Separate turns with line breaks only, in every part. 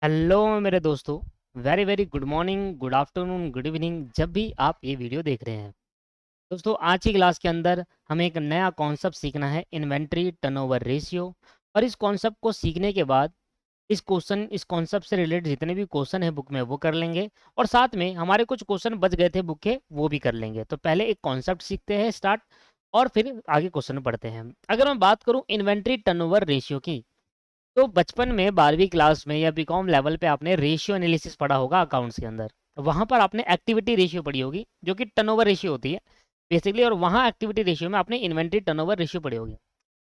Hello मेरे दोस्तों। Very very good morning, good afternoon, good evening, जब भी आप ये वीडियो देख रहे हैं। दोस्तों, आज की क्लास के अंदर हमें एक नया कॉन्सेप्ट सीखना है, इन्वेंट्री टर्नओवर रेशियो। और इस कॉन्सेप्ट को सीखने के बाद इस कॉन्सेप्ट से रिलेटेड जितने भी क्वेश्चन है बुक में वो कर लेंगे। और साथ में हमारे कुछ क्वेश्चन बच गए थे बुक के, वो भी कर लेंगे। तो पहले एक कॉन्सेप्ट सीखते हैं स्टार्ट, और फिर आगे क्वेश्चन पढ़ते हैं। अगर मैं बात करूं इन्वेंट्री टर्नओवर रेशियो की, तो बचपन में 12वीं क्लास में या बीकॉम लेवल पे आपने रेशियो एनालिसिस पढ़ा होगा अकाउंट्स के अंदर। वहां पर आपने एक्टिविटी रेशियो पढ़ी होगी जो कि टर्नओवर रेशियो होती है बेसिकली, और वहां एक्टिविटी रेशियो में आपने इन्वेंट्री टर्नओवर रेशियो पढ़ी होगी।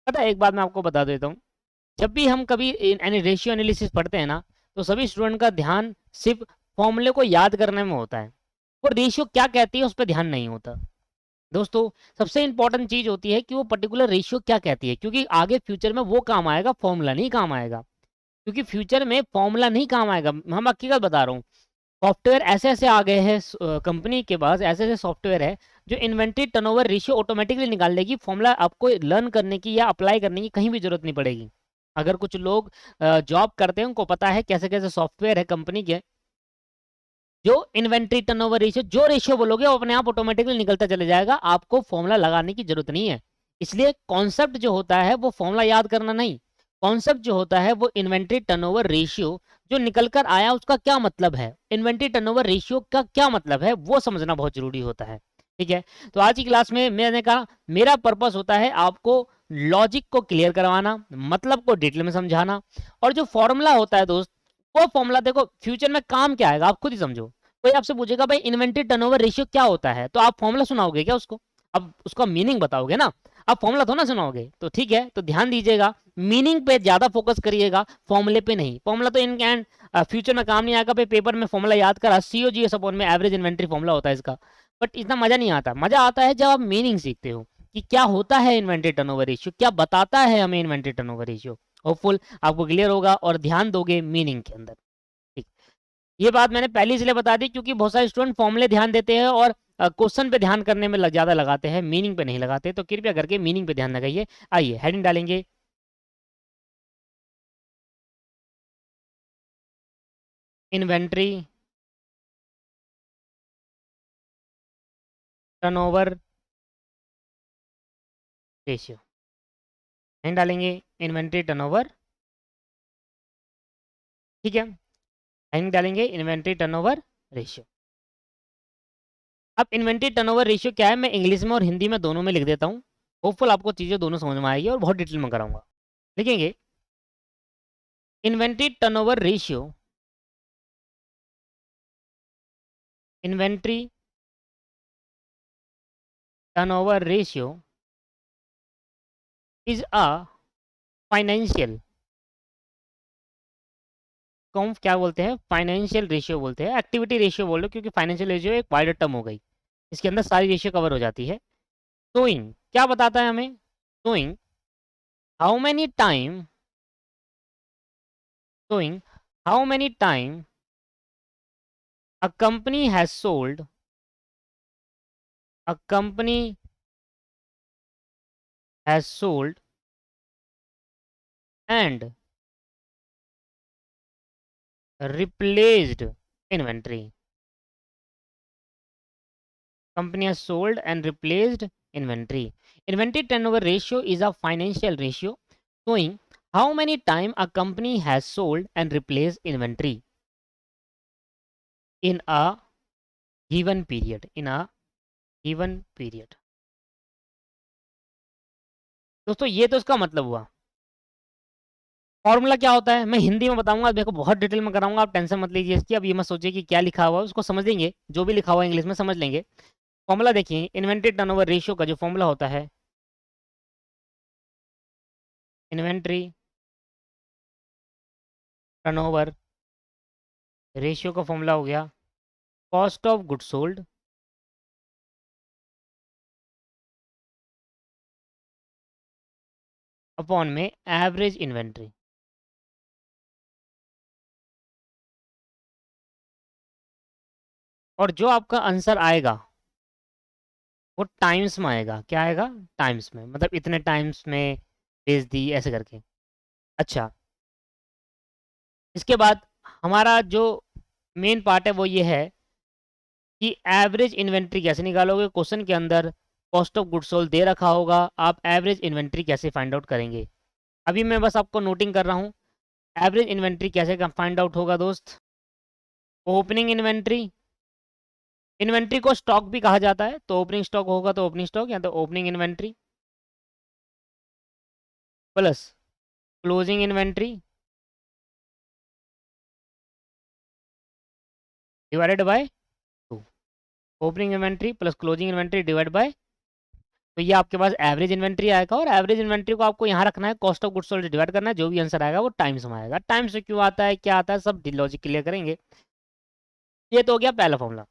पता है, एक बात मैं आपको बता देता हूँ। जब भी हम कभी रेशियो एनालिसिस पढ़ते हैं ना, तो सभी स्टूडेंट का ध्यान सिर्फ फॉर्मूले को याद करने में होता है, और रेशियो क्या कहती है उस पर ध्यान नहीं होता। दोस्तों, सबसे इंपॉर्टेंट चीज होती है कि वो पर्टिकुलर रेशियो क्या कहती है, क्योंकि आगे फ्यूचर में वो काम आएगा, फॉर्मूला नहीं काम आएगा। क्योंकि फ्यूचर में फॉर्मूला नहीं काम आएगा, हम हकीकत बता रहा हूँ। सॉफ्टवेयर ऐसे ऐसे आ गए हैं, कंपनी के पास ऐसे ऐसे सॉफ्टवेयर है जो इन्वेंट्री टर्नओवर रेशियो ऑटोमेटिकली निकाल देगी। फॉर्मूला आपको लर्न करने की या अप्लाई करने की कहीं भी जरूरत नहीं पड़ेगी। अगर कुछ लोग जॉब करते हैं, उनको पता है कैसे कैसे सॉफ्टवेयर है कंपनी के, जो इन्वेंट्री टर्नओवर रेशियो, जो रेशियो बोलोगे वो अपने आप ऑटोमेटिकली निकलता चले जाएगा, आपको फॉर्मूला लगाने की जरूरत नहीं है। इसलिए कॉन्सेप्ट जो होता है वो फॉर्मूला याद करना नहीं, कॉन्सेप्ट जो होता है वो इन्वेंट्री टर्नओवर रेशियो जो निकल कर आया उसका क्या मतलब है, इन्वेंट्री टर्नओवर रेशियो का क्या मतलब है, वो समझना बहुत जरूरी होता है। ठीक है, तो आज की क्लास में मैंने कहा मेरा पर्पस होता है आपको लॉजिक को क्लियर करवाना, मतलब को डिटेल में समझाना। और जो फॉर्मूला होता है दोस्त, वो फॉर्मूला देखो फ्यूचर में काम क्या आएगा आप खुद ही समझो। कोई आपसे पूछेगा भाई इन्वेंट्री टर्नओवर रेशियो क्या होता है, तो आप फॉर्मूला सुनाओगे क्या उसको? अब उसका मीनिंग बताओगे ना, आप फॉर्मूला थोड़ा ना सुनाओगे। तो ठीक है, तो ध्यान दीजिएगा, मीनिंग पे ज्यादा फोकस करिएगा, फॉर्मूले पे नहीं। फॉर्मूला तो इन एंड फ्यूचर में काम नहीं आएगा। भाई पेपर में फॉर्मूला याद करा, सीओजीएस अपॉन में एवरेज इन्वेंट्री फॉर्मूला होता है इसका, बट इतना मजा नहीं आता। मजा आता है जब आप मीनिंग सीखते हो कि क्या होता है इन्वेंट्री टर्नओवर रेशियो, क्या बताता है हमें इन्वेंट्री टर्नओवर रेशियो। होपफुल आपको क्लियर होगा और ध्यान दोगे मीनिंग के अंदर। ठीक, ये बात मैंने पहले इसलिए बता दी क्योंकि बहुत सारे स्टूडेंट फॉर्मूले ध्यान देते हैं और क्वेश्चन पे ध्यान करने में ज्यादा लगाते हैं, मीनिंग पे नहीं लगाते। तो कृपया करके मीनिंग पे ध्यान लगाइए। आइए हेडिंग डालेंगे, इन्वेंट्री टर्नओवर रेशियो। हेडिंग डालेंगे इन्वेंट्री टर्नओवर। ठीक है, हेडिंग डालेंगे इन्वेंट्री टर्नओवर रेशियो। अब इन्वेंट्री टर्नओवर रेशियो क्या है, मैं इंग्लिश में और हिंदी में दोनों में लिख देता हूँ। होपफुल आपको चीजें दोनों समझ में आएगी और बहुत डिटेल में कराऊंगा। लिखेंगे inventory turnover ratio, inventory turnover ratio is a financial, कौन क्या बोलते हैं, फाइनेंशियल रेशियो बोलते हैं, एक्टिविटी रेशियो बोल लो क्योंकि फाइनेंशियल रेशियो एक वाइडर टर्म हो गई, इसके अंदर सारी रेशियो कवर हो जाती है। शोइंग क्या बताता है हमें, showing how many time, showing how many time a company has sold, a company has sold and replaced inventory, company has sold and replaced inventory. Inventory turnover ratio is a financial ratio showing how many time a company has sold and replaced inventory in a given period, in a given period। दोस्तों, ये तो इसका मतलब हुआ। Formula क्या होता है मैं हिंदी में बताऊंगा, देखो बहुत डिटेल में कराऊंगा, आप टेंशन मत लीजिए इसकी। अब ये मत सोचिए कि क्या लिखा हुआ है, उसको समझ लेंगे, जो भी लिखा हुआ है इंग्लिश में समझ लेंगे। फॉर्मूला देखिए, इन्वेंट्री टर्नओवर रेशियो का जो फॉर्मूला होता है, इन्वेंट्री टर्नओवर रेशियो का फॉर्मूला हो गया cost of good sold upon में एवरेज इन्वेंट्री। और जो आपका आंसर आएगा वो टाइम्स में आएगा। क्या आएगा? टाइम्स में, मतलब इतने टाइम्स में बेच दी ऐसे करके। अच्छा, इसके बाद हमारा जो मेन पार्ट है वो ये है कि एवरेज इन्वेंट्री कैसे निकालोगे। क्वेश्चन के अंदर कॉस्ट ऑफ गुड सोल्ड दे रखा होगा, आप एवरेज इन्वेंट्री कैसे फाइंड आउट करेंगे। अभी मैं बस आपको नोटिंग कर रहा हूँ एवरेज इन्वेंट्री कैसे फाइंड आउट होगा दोस्त। ओपनिंग इन्वेंट्री, इन्वेंट्री को स्टॉक भी कहा जाता है, तो ओपनिंग स्टॉक होगा तो ओपनिंग स्टॉक या तो opening inventory plus closing inventory divided by 2। Opening inventory plus closing inventory divide by, तो ये आपके पास एवरेज इन्वेंट्री आएगा। और एवरेज इन्वेंट्री को आपको यहाँ रखना है, cost of goods sold divide करना है, जो भी आंसर आएगा वो टाइम्स में आएगा। टाइम्स से क्यों आता है, क्या आता है, सब लॉजिक क्लियर करेंगे। ये तो हो गया पहला फॉर्मूला।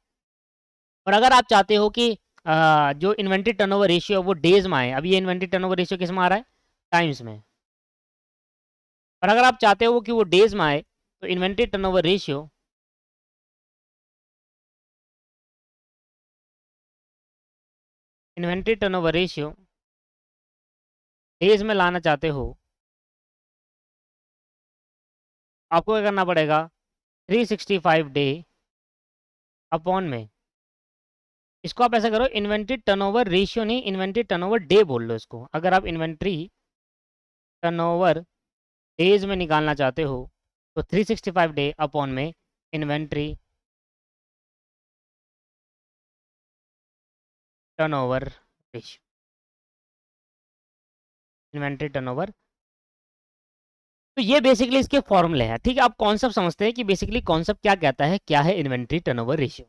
और अगर आप चाहते हो कि जो इन्वेंट्री टर्नओवर रेशियो वो डेज में आए, अभी ये इन्वेंट्री टर्नओवर रेशियो किस में आ रहा है, टाइम्स में। और अगर आप चाहते हो कि वो डेज में आए तो इन्वेंट्री टर्नओवर रेशियो डेज में लाना चाहते हो, आपको क्या करना पड़ेगा, 365 डे अपॉन में, इसको आप ऐसा करो इन्वेंट्री टर्नओवर रेशियो नहीं, इन्वेंट्री टर्नओवर डे बोल लो इसको। अगर आप इन्वेंट्री टर्नओवर डेज में निकालना चाहते हो तो 365 डे अपॉन में inventory turnover ratio, inventory turnover. तो ये बेसिकली इसके फॉर्मूले हैं, ठीक है। आप कॉन्सेप्ट समझते हैं कि बेसिकली कॉन्सेप्ट क्या कहता है, क्या है इन्वेंट्री टर्नओवर रेशियो।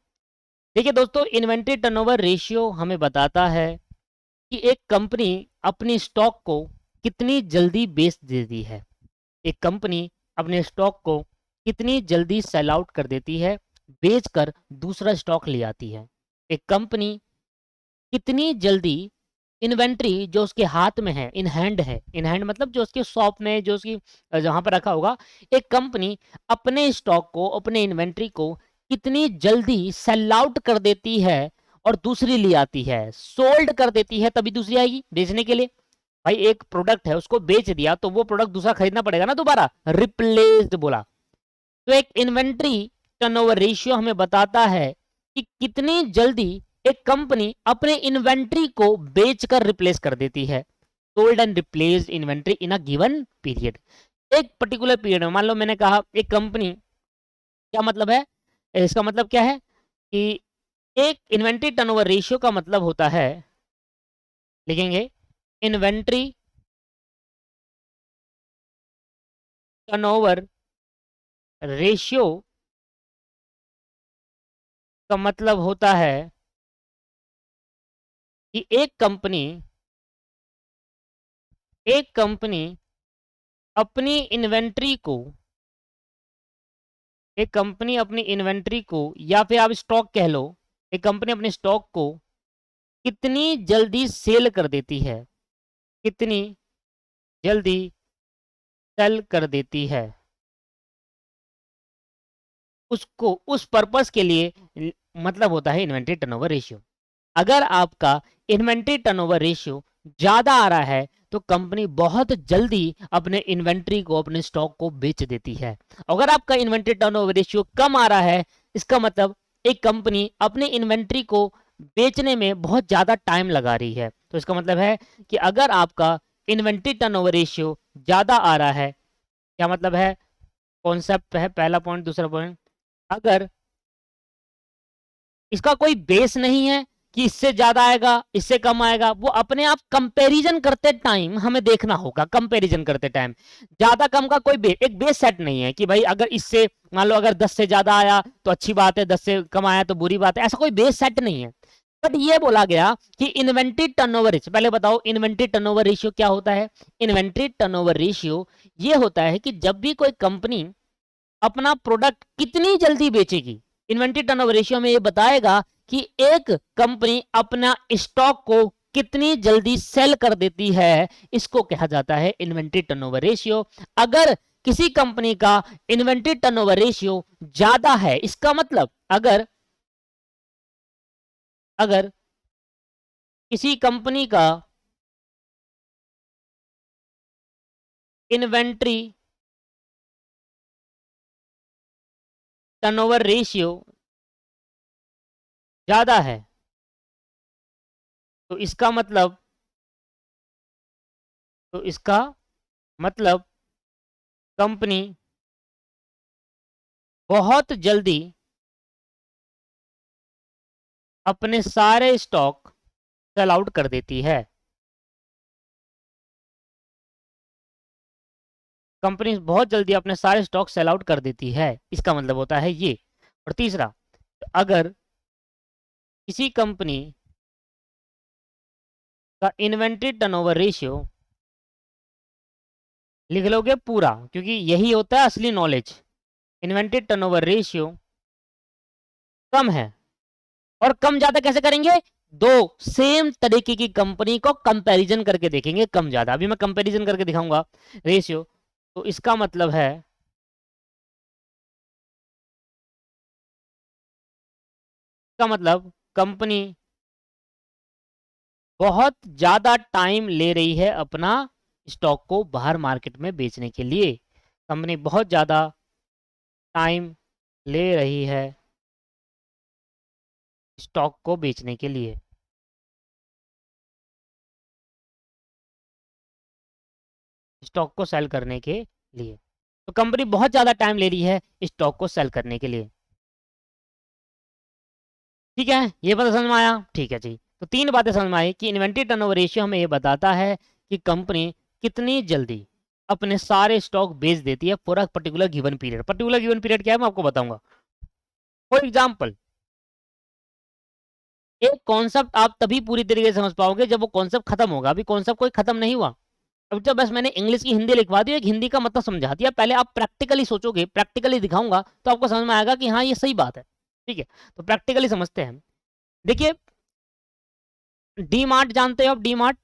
देखिए दोस्तों, इन्वेंट्री टर्नओवर रेशियो हमें बताता है कि एक कंपनी अपनी स्टॉक को कितनी जल्दी बेच देती है, एक कंपनी अपने स्टॉक को कितनी जल्दी सेल आउट कर देती है, बेचकर दूसरा स्टॉक ले आती है। एक कंपनी कितनी जल्दी इन्वेंट्री जो उसके हाथ में है, इन हैंड मतलब जो उसके शॉप में, जो उसकी जहां पर रखा होगा, एक कंपनी अपने स्टॉक को, अपने इन्वेंट्री को कितनी जल्दी सेल आउट कर देती है और दूसरी ले आती है, सोल्ड कर देती है, तभी दूसरी आएगी बेचने के लिए। भाई एक प्रोडक्ट है, उसको बेच दिया तो वो प्रोडक्ट दूसरा खरीदना पड़ेगा ना दोबारा, रिप्लेस्ड बोला। तो एक इन्वेंट्री टर्नओवर रेशियो हमें बताता है कि कितनी जल्दी एक कंपनी अपने इन्वेंट्री को बेचकर रिप्लेस कर देती है, sold and replaced inventory in a given period. एक पर्टिकुलर पीरियड में, मान लो मैंने कहा एक कंपनी, क्या मतलब है इसका, मतलब क्या है कि एक इन्वेंट्री टर्नओवर रेशियो का मतलब होता है, लिखेंगे इन्वेंट्री टर्नओवर रेशियो का मतलब होता है कि एक कंपनी अपनी इन्वेंट्री को, एक कंपनी अपनी इन्वेंट्री को या फिर आप स्टॉक कह लो, एक कंपनी अपने स्टॉक को कितनी जल्दी सेल कर देती है, कितनी जल्दी सेल कर देती है, उसको उस पर्पस के लिए मतलब होता है इन्वेंट्री टर्नओवर रेशियो। अगर आपका इन्वेंट्री टर्नओवर रेशियो ज्यादा आ रहा है तो कंपनी बहुत जल्दी अपने इन्वेंट्री को, अपने स्टॉक को बेच देती है। अगर आपका इन्वेंट्री टर्नओवर रेशियो कम आ रहा है, इसका मतलब एक कंपनी अपनी इन्वेंट्री को बेचने में बहुत ज्यादा टाइम लगा रही है। तो इसका मतलब है कि अगर आपका इन्वेंट्री टर्नओवर रेशियो ज्यादा आ रहा है, क्या मतलब है, कॉन्सेप्ट है पहला पॉइंट। दूसरा पॉइंट, अगर इसका कोई बेस नहीं है कि इससे ज्यादा आएगा इससे कम आएगा, वो अपने आप कंपैरिजन करते टाइम हमें देखना होगा, कंपैरिजन करते टाइम ज्यादा कम का कोई एक बेस सेट नहीं है कि भाई अगर इससे, मान लो अगर 10 से ज्यादा आया तो अच्छी बात है, 10 से कम आया तो बुरी बात है, ऐसा कोई बेस सेट नहीं है। बट ये बोला गया कि इन्वेंट्री टर्नओवर रेशियो, पहले बताओ इन्वेंट्री टर्नओवर रेशियो क्या होता है। इन्वेंट्री टर्नओवर रेशियो ये होता है कि जब भी कोई कंपनी अपना प्रोडक्ट कितनी जल्दी बेचेगी, इन्वेंट्री टर्नओवर रेशियो में ये बताएगा कि एक कंपनी अपना स्टॉक को कितनी जल्दी सेल कर देती है, इसको कहा जाता है इन्वेंट्री टर्नओवर रेशियो। अगर किसी कंपनी का इन्वेंट्री टर्नओवर रेशियो ज्यादा है, इसका मतलब अगर अगर किसी कंपनी का इन्वेंट्री टर्नओवर रेशियो ज्यादा है, तो इसका मतलब कंपनी बहुत जल्दी अपने सारे स्टॉक सेल आउट कर देती है। कंपनी बहुत जल्दी अपने सारे स्टॉक सेल आउट कर देती है, इसका मतलब होता है ये। और तीसरा, अगर किसी कंपनी का इन्वेंट्री टर्नओवर रेशियो, लिख लोगे पूरा क्योंकि यही होता है असली नॉलेज, इन्वेंट्री टर्नओवर रेशियो कम है। और कम ज्यादा कैसे करेंगे? दो सेम तरीके की कंपनी को कंपैरिजन करके देखेंगे कम ज्यादा। अभी मैं कंपैरिजन करके दिखाऊंगा रेशियो। तो इसका मतलब है कंपनी बहुत ज्यादा टाइम ले रही है अपना स्टॉक को बाहर मार्केट में बेचने के लिए। कंपनी बहुत ज्यादा टाइम ले रही है स्टॉक को बेचने के लिए। स्टॉक को सेल करने के लिए, तो कंपनी बहुत ज्यादा टाइम ले रही है स्टॉक को सेल करने के लिए। ठीक है, ये बात समझ में आया? ठीक है जी। तो तीन बातें समझ में आई कि इन्वेंट्री टर्नओवर रेशियो हमें ये बताता है कि कंपनी कितनी जल्दी अपने सारे स्टॉक बेच देती है for a particular given period. Particular given period क्या है मैं आपको बताऊंगा। फॉर एग्जाम्पल, एक कॉन्सेप्ट आप तभी पूरी तरीके से समझ पाओगे जब वो कॉन्सेप्ट खत्म होगा। अभी कॉन्सेप्ट कोई खत्म नहीं हुआ। अब जब बस मैंने इंग्लिश की हिंदी लिखवा दी, एक हिंदी का मतलब समझा दिया। पहले आप प्रैक्टिकली सोचोगे, प्रैक्टिकली दिखाऊंगा तो आपको समझ में आएगा कि हाँ ये सही बात है। ठीक है, तो प्रैक्टिकली समझते हैं। देखिए, डी मार्ट जानते हो आप? डी मार्ट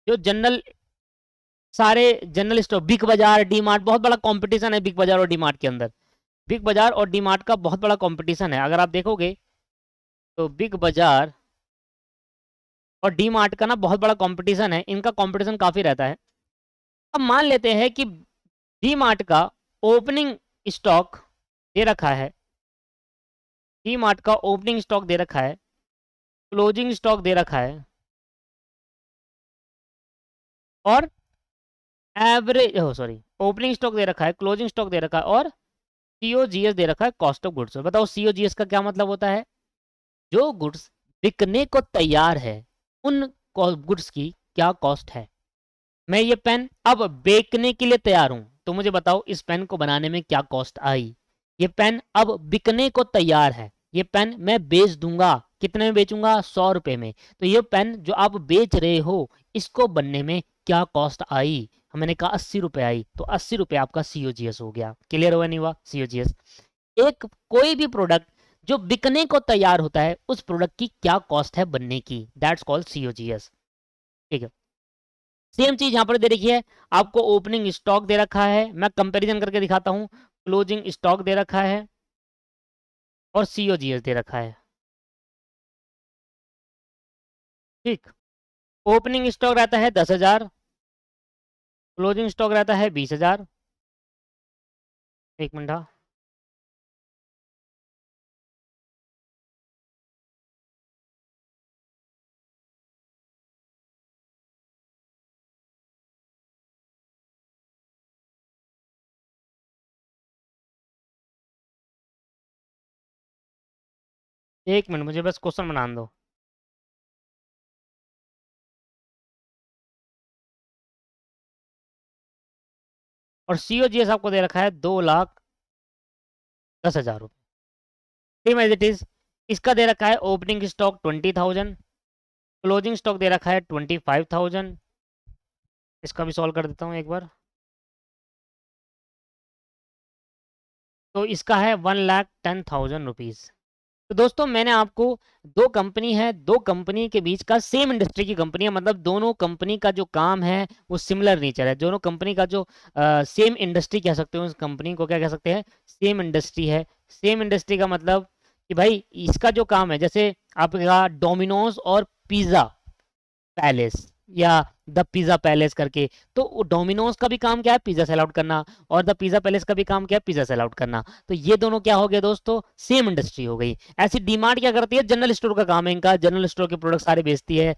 जो जनरल, सारे जनरल स्टोर, बिग बाजार, डी मार्ट, बहुत बड़ा कंपटीशन है बिग बाजार और डी मार्ट के अंदर। बिग बाजार और डी मार्ट का बहुत बड़ा कंपटीशन है। अगर आप देखोगे तो बिग बाजार और डी मार्ट का ना बहुत बड़ा कंपटीशन है, इनका कंपटीशन काफी रहता है। अब मान लेते हैं कि डी मार्ट का ओपनिंग स्टॉक दे रखा है, डी मार्ट का ओपनिंग स्टॉक दे रखा है, क्लोजिंग स्टॉक दे रखा है, और एवरेज ओपनिंग स्टॉक दे रखा है, क्लोजिंग स्टॉक दे रखा है, और सीओजीएस दे रखा है, कॉस्ट ऑफ गुड्स। बताओ सीओजीएस का क्या मतलब होता है? जो गुड्स बिकने को तैयार है उन गुड्स की क्या कॉस्ट है। मैं ये पेन अब बेचने के लिए तैयार हूं, तो मुझे बताओ इस पेन को बनाने में क्या कॉस्ट आई। ये पेन अब बिकने को तैयार है, ये पेन मैं बेच दूंगा। कितने में बेचूंगा? 100 रुपए में। तो ये पेन जो आप बेच रहे हो, इसको बनने में क्या कॉस्ट आई? मैंने कहा 80 रुपए आई, तो 80 रुपए आपका सीओजीएस हो गया। क्लियर हुआ नहीं हुआ? सीओजीएस एक कोई भी प्रोडक्ट जो बिकने को तैयार होता है, उस प्रोडक्ट की क्या कॉस्ट है बनने की, दैट्स कॉल्ड सीओजीएस। ठीक है, सेम चीज यहां पर दे रखी है। आपको ओपनिंग स्टॉक दे रखा है, मैं कंपैरिजन करके दिखाता हूं। क्लोजिंग स्टॉक दे रखा है और सीओजीएस दे रखा है। ठीक, ओपनिंग स्टॉक रहता है 10,000, क्लोजिंग स्टॉक रहता है 20,000। एक मिनट, हाँ। एक मिनट, मुझे बस क्वेश्चन बनाने दो। और सीओजीएस आपको दे रखा है 2,10,000 रुपये। सेम एज इट इज, इसका दे रखा है ओपनिंग स्टॉक 20,000, क्लोजिंग स्टॉक दे रखा है 25,000। इसका भी सॉल्व कर देता हूँ एक बार। तो इसका है 1,10,000 रुपीज़। तो दोस्तों मैंने आपको, दो कंपनी है, दो कंपनी के बीच का, सेम इंडस्ट्री की कंपनी है, मतलब दोनों कंपनी का जो काम है वो सिमिलर नेचर है। दोनों कंपनी का जो सेम इंडस्ट्री कह सकते हो, उस कंपनी को क्या कह सकते हैं? सेम इंडस्ट्री है। सेम इंडस्ट्री का मतलब कि भाई इसका जो काम है, जैसे आपका डोमिनोज और पिज्ज़ा पैलेस, या द पिज्जा पैलेस करके। तो डोमिनोज का भी काम क्या है, पिज्जा सेल आउट करना, और द पिज्जा पैलेस का भी काम क्या है, पिज्जा सेल आउट करना। तो ये दोनों क्या हो गए दोस्तों, सेम इंडस्ट्री हो गई। ऐसी डीमार्ट क्या करती है, जनरल स्टोर का काम है इनका, जनरल स्टोर के प्रोडक्ट सारे बेचती है,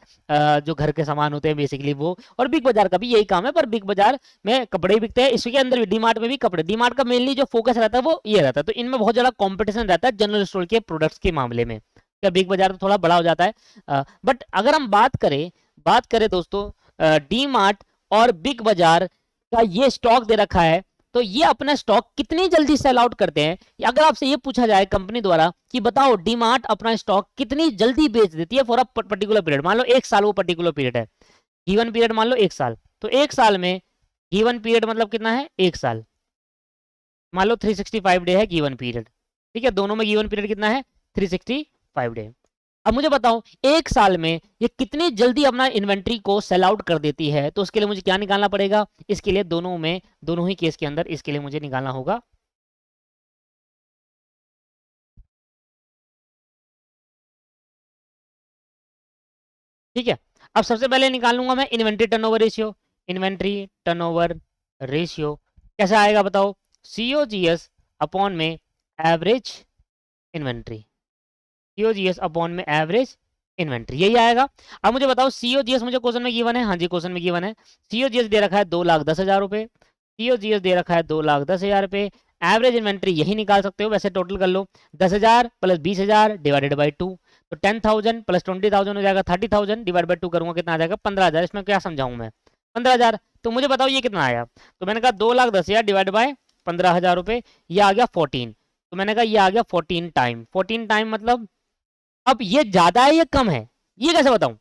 जो घर के सामान होते हैं बेसिकली वो। और बिग बाजार का भी यही काम है, पर बिग बाजार में कपड़े बिकते हैं, इसके अंदर भी डीमार्ट में भी कपड़े। डीमार्ट का मेनली जो फोकस रहता है वो ये रहता है, तो इनमें बहुत ज्यादा कॉम्पिटिशन रहता है जनरल स्टोर के प्रोडक्ट्स के मामले में। बिग बाजार तो थोड़ा बड़ा हो जाता है, बट अगर हम बात करें दोस्तों डी मार्ट और बिग बाजार का ये स्टॉक दे रखा है, तो ये अपना स्टॉक कितनी जल्दी सेल आउट करते हैं। अगर आपसे ये पूछा जाए कंपनी द्वारा कि बताओ डी मार्ट अपना स्टॉक कितनी जल्दी बेच देती है फॉर अ पर्टिकुलर पीरियड, मान लो 1 साल वो पर्टिकुलर पीरियड है, गिवन पीरियड मान लो 1 साल, तो 1 साल में गिवन पीरियड मतलब कितना है, 1 साल, मान लो 365 डे है गिवन पीरियड, ठीक है, दोनों में गिवन पीरियड कितना है, 365 डे। अब मुझे बताओ 1 साल में ये कितनी जल्दी अपना इन्वेंट्री को सेल आउट कर देती है, तो उसके लिए मुझे क्या निकालना पड़ेगा, इसके लिए दोनों ही केस के अंदर इसके लिए मुझे निकालना होगा ठीक है। अब सबसे पहले निकाल लूंगा मैं inventory turnover ratio. Inventory turnover ratio कैसा आएगा बताओ, सीओजीएस अपॉन में एवरेज इन्वेंट्री, सीओजीएस अपॉन में एवरेज इन्वेंट्री, यही आएगा। अब मुझे बताओ सीओजीएस मुझे क्वेश्चन में गिवन है, हाँ जी क्वेश्चन में गिवन है, सीओजीएस दे रखा है 2,10,000 रुपए, सीओजीएस दे रखा है 2,10,000 रुपए, एवरेज इन्वेंट्री यही निकाल सकते हो, वैसे टोटल कर लो 10,000 प्लस 20,000 डिवाइडेड बाई 2, तो 10,000 प्लस 20,000 हो जाएगा 30,000 डिवाइड बाई 2 करूंगा कितना आ जाएगा 15,000। इसमें क्या समझाऊं मैं, 15,000। तो मुझे बताओ ये कितना आया, तो मैंने कहा 2,10,000 डिवाइड बाय 15,000 रुपए, ये आ गया 14, तो मैंने कहा ये आ गया 14 टाइम, 14 टाइम मतलब अब ये ज्यादा है ये कम है, ये कैसे बताऊं।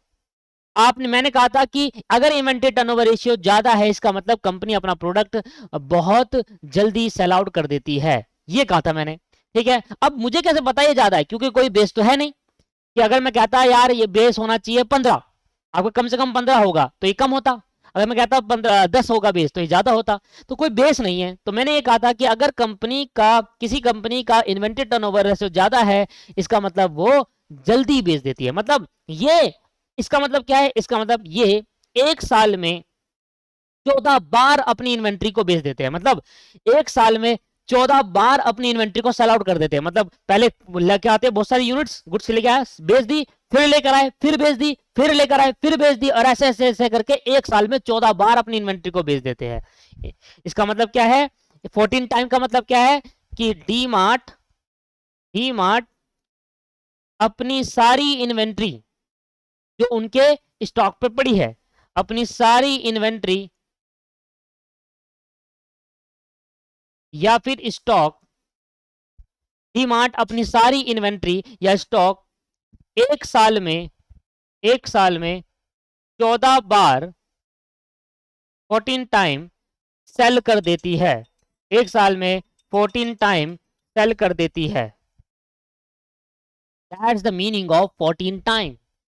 मैंने कहा था कि अगर इन्वेंटरी टर्नओवर रेशियो ज्यादा है इसका मतलब कंपनी अपना प्रोडक्ट बहुत जल्दी सेल आउट कर देती है, ये कहा था मैंने, ठीक है। अब मुझे कैसे पता ये ज्यादा है, क्योंकि कोई बेस तो है नहीं, कि अगर मैं कहता यार ये बेस होना चाहिए 15, आपको कम से कम 15 होगा तो ये कम होता, अगर मैं कहता 10 होगा बेस तो ये ज्यादा होता, तो कोई बेस नहीं है। तो मैंने ये कहा था कि अगर किसी कंपनी का इन्वेंटरी टर्नओवर रेशियो ज्यादा है इसका मतलब वो जल्दी बेच देती है, मतलब ये इसका मतलब क्या है, इसका मतलब ये 1 साल में 14 बार अपनी इन्वेंट्री को बेच देते हैं, मतलब 1 साल में 14 बार अपनी इन्वेंट्री को सेल आउट कर देते हैं। मतलब पहले लेके आते हैं बहुत सारी यूनिट्स, गुड्स लेके आए बेच दी, फिर लेकर आए फिर बेच दी, फिर लेकर आए फिर बेच दी, और ऐसे ऐसे ऐसे करके 1 साल में 14 बार अपनी इन्वेंट्री को बेच देते हैं। इसका मतलब क्या है, 14 टाइम का मतलब क्या है कि डी मार्ट अपनी सारी इन्वेंट्री जो उनके स्टॉक पे पड़ी है, अपनी सारी इन्वेंट्री या फिर स्टॉक, डीमार्ट अपनी सारी इन्वेंट्री या स्टॉक 1 साल में 14 बार 14 टाइम सेल कर देती है, 1 साल में 14 टाइम सेल कर देती है। That's the meaning of 14 time.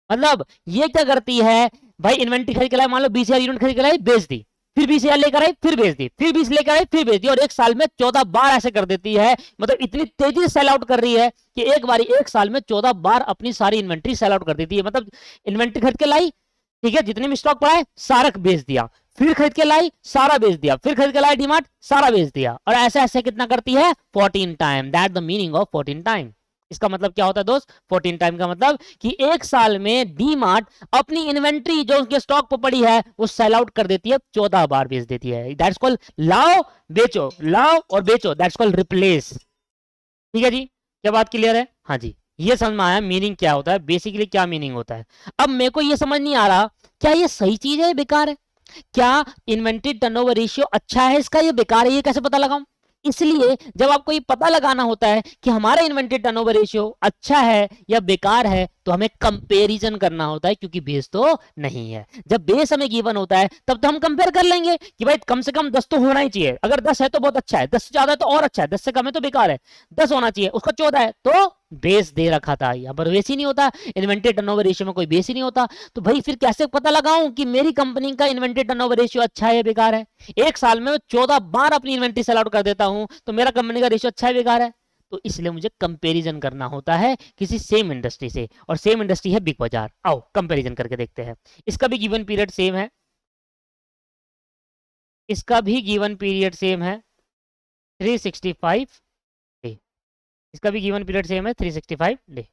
मतलब ये क्या करती है भाई, इन्वेंट्री खरीद के लाए, मान लो 20,000 यूनिट खरीद के लाए बेच दी, फिर 20,000 लेकर आई फिर बेच दी, फिर 20 लेकर आई फिर बेच दी, और 1 साल में 14 बार ऐसे कर देती है। मतलब इतनी तेजी से सेल आउट कर रही है कि एक साल में 14 बार अपनी सारी इन्वेंट्री सेल आउट कर देती है। मतलब इन्वेंट्री खरीद के लाई, ठीक है, जितने भी स्टॉक पड़ा है सारा बेच दिया, फिर खरीद के लाई सारा बेच दिया, फिर खरीद के लाई डीमार्ट सारा बेच दिया, और ऐसे ऐसे कितना करती है 14 time. That the meaning of 14 time. इसका मतलब क्या होता है दोस्त, 14 टाइम का मतलब कि 1 साल में डी मार्ट अपनी इन्वेंट्री जो उनके स्टॉक पर पड़ी है वो सेल आउट कर देती है, 14 बार बेच देती है। दैट्स कॉल्ड लाओ बेचो, लाओ और बेचो, दैट्स कॉल्ड रिप्लेस। ठीक है जी, क्या बात क्लियर है, हाँ जी, ये समझ में आया मीनिंग क्या होता है, बेसिकली क्या मीनिंग होता है। अब मेरे को ये समझ नहीं आ रहा क्या ये सही चीज है बेकार है, क्या इन्वेंट्री टर्नओवर रेशियो अच्छा है इसका, ये बेकार है, ये कैसे पता लगाऊं। इसलिए जब आपको ये पता लगाना होता है कि हमारा इन्वेंट्री टर्नओवर रेशियो अच्छा है या बेकार है, तो हमें कंपैरिजन करना होता है, क्योंकि बेस तो नहीं है। जब बेस हमें गिवन होता है तब तो हम कंपेयर कर लेंगे कि भाई कम से कम 10 तो होना ही चाहिए, अगर 10 है तो बहुत अच्छा है, 10 से ज्यादा है तो और अच्छा है, 10 से कम है तो बेकार है, 10 होना चाहिए, उसका 14 है तो बेस दे रखा था। यहाँ पर बेस ही नहीं होता, इन्वेंट्री टर्नओवर रेशियो में कोई बेस ही नहीं होता, तो भाई फिर कैसे पता लगाऊं कि मेरी कंपनी का इन्वेंट्री टर्नओवर रेशियो अच्छा है या बेकार है। 1 साल में 14 बार अपनी इन्वेंट्री सेल आउट कर देता हूं, तो मेरा कंपनी का रेशियो अच्छा है बेकार है। तो इसलिए मुझे कंपैरिजन करना होता है किसी सेम इंडस्ट्री से, और सेम इंडस्ट्री है बिग बाजार। आओ कंपैरिजन करके देखते हैं। इसका भी गिवन पीरियड सेम है, इसका भी गिवन पीरियड सेम है 365 डे, इसका भी गिवन पीरियड सेम है 365 डे।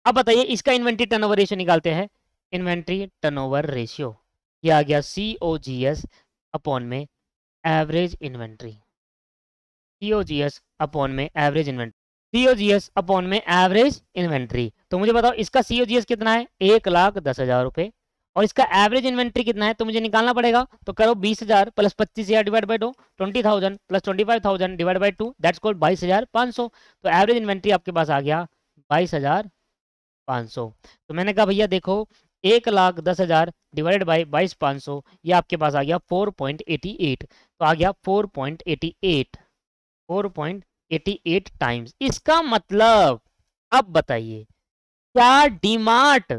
अब बताइए इसका इन्वेंट्री टर्नओवर रेशियो निकालते हैं। इन्वेंट्री टर्नओवर रेशियो ये आ गया COGS अपॉन में एवरेज इन्वेंट्री, COGS अपॉन में एवरेज इन्वेंट्री, COGS अपॉन में एवरेज इन्वेंट्री। तो मुझे बताओ इसका COGS कितना है 1,10,000 रुपए और इसका एवरेज इन्वेंट्री कितना है, तो मुझे निकालना पड़ेगा। तो करो 20,000 plus 25,000 divide by 2, 20,000 plus 25,000 divide by 2, that's called 22,500। तो एवरेज इन्वेंट्री आपके पास आ गया 22,500। तो मैंने कहा भैया देखो 1,10,000 डिवाइडेड बाई 22,500 ये आपके पास आ गया 4.88। तो आ गया 4.88 टाइम्स। इसका मतलब अब बताइए क्या डीमार्ट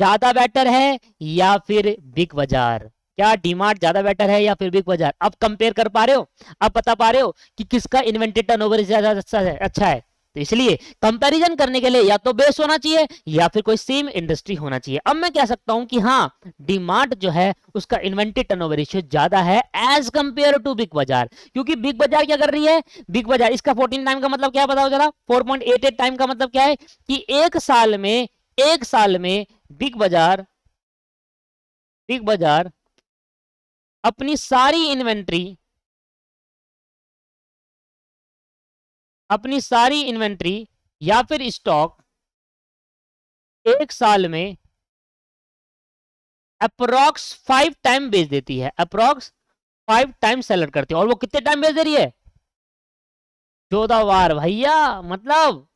ज्यादा बेटर है या फिर बिग बाजार? क्या डीमार्ट ज्यादा बेटर है या फिर बिग बाजार? अब कंपेयर कर पा रहे हो, अब बता पा रहे हो कि किसका इन्वेंट्री टर्नओवर ज्यादा अच्छा है। तो इसलिए कंपैरिजन करने के लिए या तो बेस होना चाहिए या फिर कोई सेम इंडस्ट्री होना चाहिए। अब मैं कह सकता हूं कि हाँ डीमार्ट जो है उसका इन्वेंट्री टर्नओवर रेशियो ज्यादा है एज कंपेयर टू बिग बाजार, क्योंकि बिग बाजार क्या कर रही है, बिग बाजार इसका 14 टाइम का मतलब क्या बताओ जरा, 4.88 टाइम का मतलब क्या है कि एक साल में बिग बाजार अपनी सारी इन्वेंट्री या फिर स्टॉक एक साल में अप्रोक्स 5 टाइम बेच देती है, अप्रोक्स 5 टाइम सेल करती है। और वो कितने टाइम बेच दे रही है 14 बार भैया। मतलब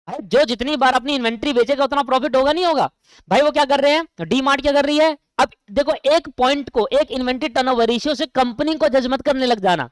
भाई जो जितनी बार अपनी इन्वेंट्री बेचेगा उतना प्रॉफिट होगा नहीं होगा। भाई वो क्या कर रहे हैं, डी मार्ट क्या कर रही है, अब देखो एक पॉइंट को, एक इन्वेंट्री टर्नओवर रेशियो से कंपनी को जज मत करने लग जाना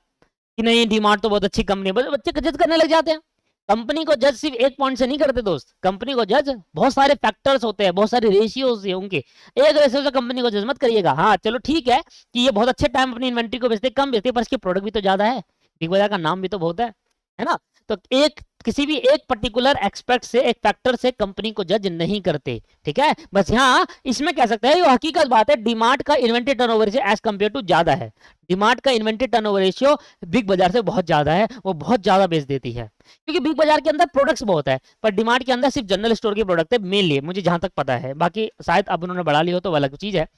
कि नहीं डी मार्ट तो बहुत अच्छी कंपनी है, बच्चे जज करने लग जाते हैं। कंपनी को जज सिर्फ एक पॉइंट से नहीं करते दोस्त, कंपनी को जज बहुत सारे फैक्टर्स होते हैं, बहुत सारे रेशियोज है उनके। एक रेशियो से कंपनी को जज मत करिएगा। हाँ चलो ठीक है कि ये बहुत अच्छे टाइम अपनी इन्वेंट्री को बेचते, कम बेचते, पर इसके प्रोडक्ट भी तो ज्यादा है, बिग बाजार का नाम भी तो बहुत है ना। तो एक किसी भी एक पर्टिकुलर एक्सपेक्ट से, एक फैक्टर से कंपनी को जज नहीं करते, ठीक है। बस यहाँ इसमें कह सकते हैं ये हकीकत बात है, डीमार्ट का इन्वेंट्री टर्नओवर से एज कंपेयर टू ज्यादा है, डीमार्ट का इन्वेंट्री टर्नओवर रेशियो बिग बाजार से बहुत ज्यादा है, वो बहुत ज्यादा बेच देती है। क्योंकि बिग बाजार के अंदर प्रोडक्ट्स बहुत है पर डीमार्ट के अंदर सिर्फ जनरल स्टोर के प्रोडक्ट है मेनली, मुझे जहां तक पता है, बाकी शायद अब उन्होंने बढ़ा लिया हो तो अलग चीज है।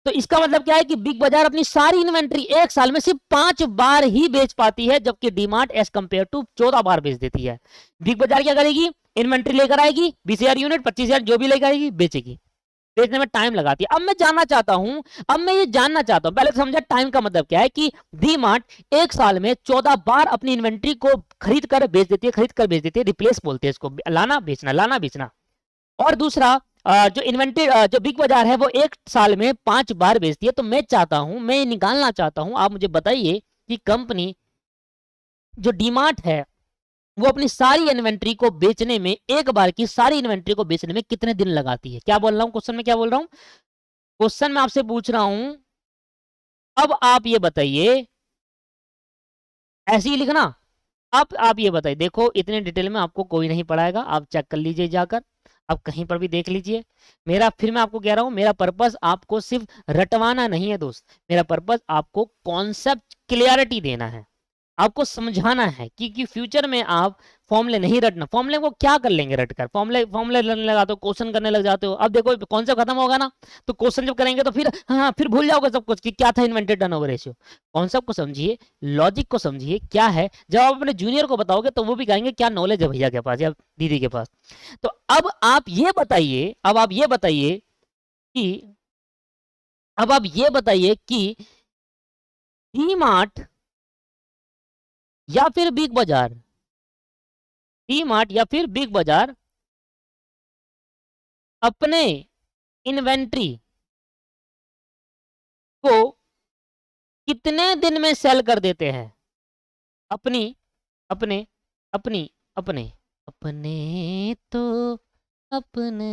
तो इसका मतलब क्या है कि बिग बाजार अपनी सारी इन्वेंट्री एक साल में सिर्फ 5 बार ही बेच पाती है, जबकि डीमार्ट एज कंपेयर टू 14 बार बेच देती है। बिग बाजार क्या करेगी, इन्वेंट्री लेकर आएगी 20,000 यूनिट 25,000 जो भी लेकर आएगी बेचेगी, बेचने में टाइम लगाती है। अब मैं जानना चाहता हूं, पहले तो समझा टाइम का मतलब क्या है कि डीमार्ट एक साल में 14 बार अपनी इन्वेंट्री को खरीद कर बेच देती है, रिप्लेस बोलते हैं इसको, लाना बेचना। और दूसरा जो इन्वेंट्री जो बिग बाजार है वो एक साल में 5 बार बेचती है। तो मैं चाहता हूं, मैं निकालना चाहता हूं, आप मुझे बताइए कि कंपनी जो डीमार्ट है वो अपनी सारी इन्वेंट्री को बेचने में, एक बार की सारी इन्वेंट्री को बेचने में कितने दिन लगाती है। क्या बोल रहा हूं क्वेश्चन में, क्या बोल रहा हूं क्वेश्चन में आपसे पूछ रहा हूं। अब आप ये बताइए, ऐसे ही लिखना। अब आप ये बताइए, देखो इतने डिटेल में आपको कोई नहीं पढ़ाएगा, आप चेक कर लीजिए जाकर, आप कहीं पर भी देख लीजिए। फिर मैं आपको कह रहा हूं मेरा पर्पस आपको सिर्फ रटवाना नहीं है दोस्त, मेरा पर्पस आपको कॉन्सेप्ट क्लियरिटी देना है, आपको समझाना है कि फ्यूचर में आप फॉर्मूले नहीं रटना। फॉर्मूले को क्या कर लेंगे रटकर, फॉर्मूले लड़ने लगाते हो, क्वेश्चन करने लग जाते हो। अब देखो कॉन्सेप्ट खत्म होगा ना तो क्वेश्चन जब करेंगे तो फिर हाँ फिर भूल जाओगे सब कुछ कि क्या था इन्वेंटरी टर्नओवर रेशियो। कॉन्सेप्ट को समझिए, लॉजिक को समझिए क्या है, जब आप अपने जूनियर को बताओगे तो वो भी कहेंगे क्या नॉलेज है भैया के पास या दीदी के पास। तो अब आप ये बताइए, कि अब आप ये बताइए कि डीमार्ट या फिर बिग बाजार, डीमार्ट या फिर बिग बाजार अपने इन्वेंट्री को कितने दिन में सेल कर देते हैं। अपनी अपने अपनी अपने अपने तो अपने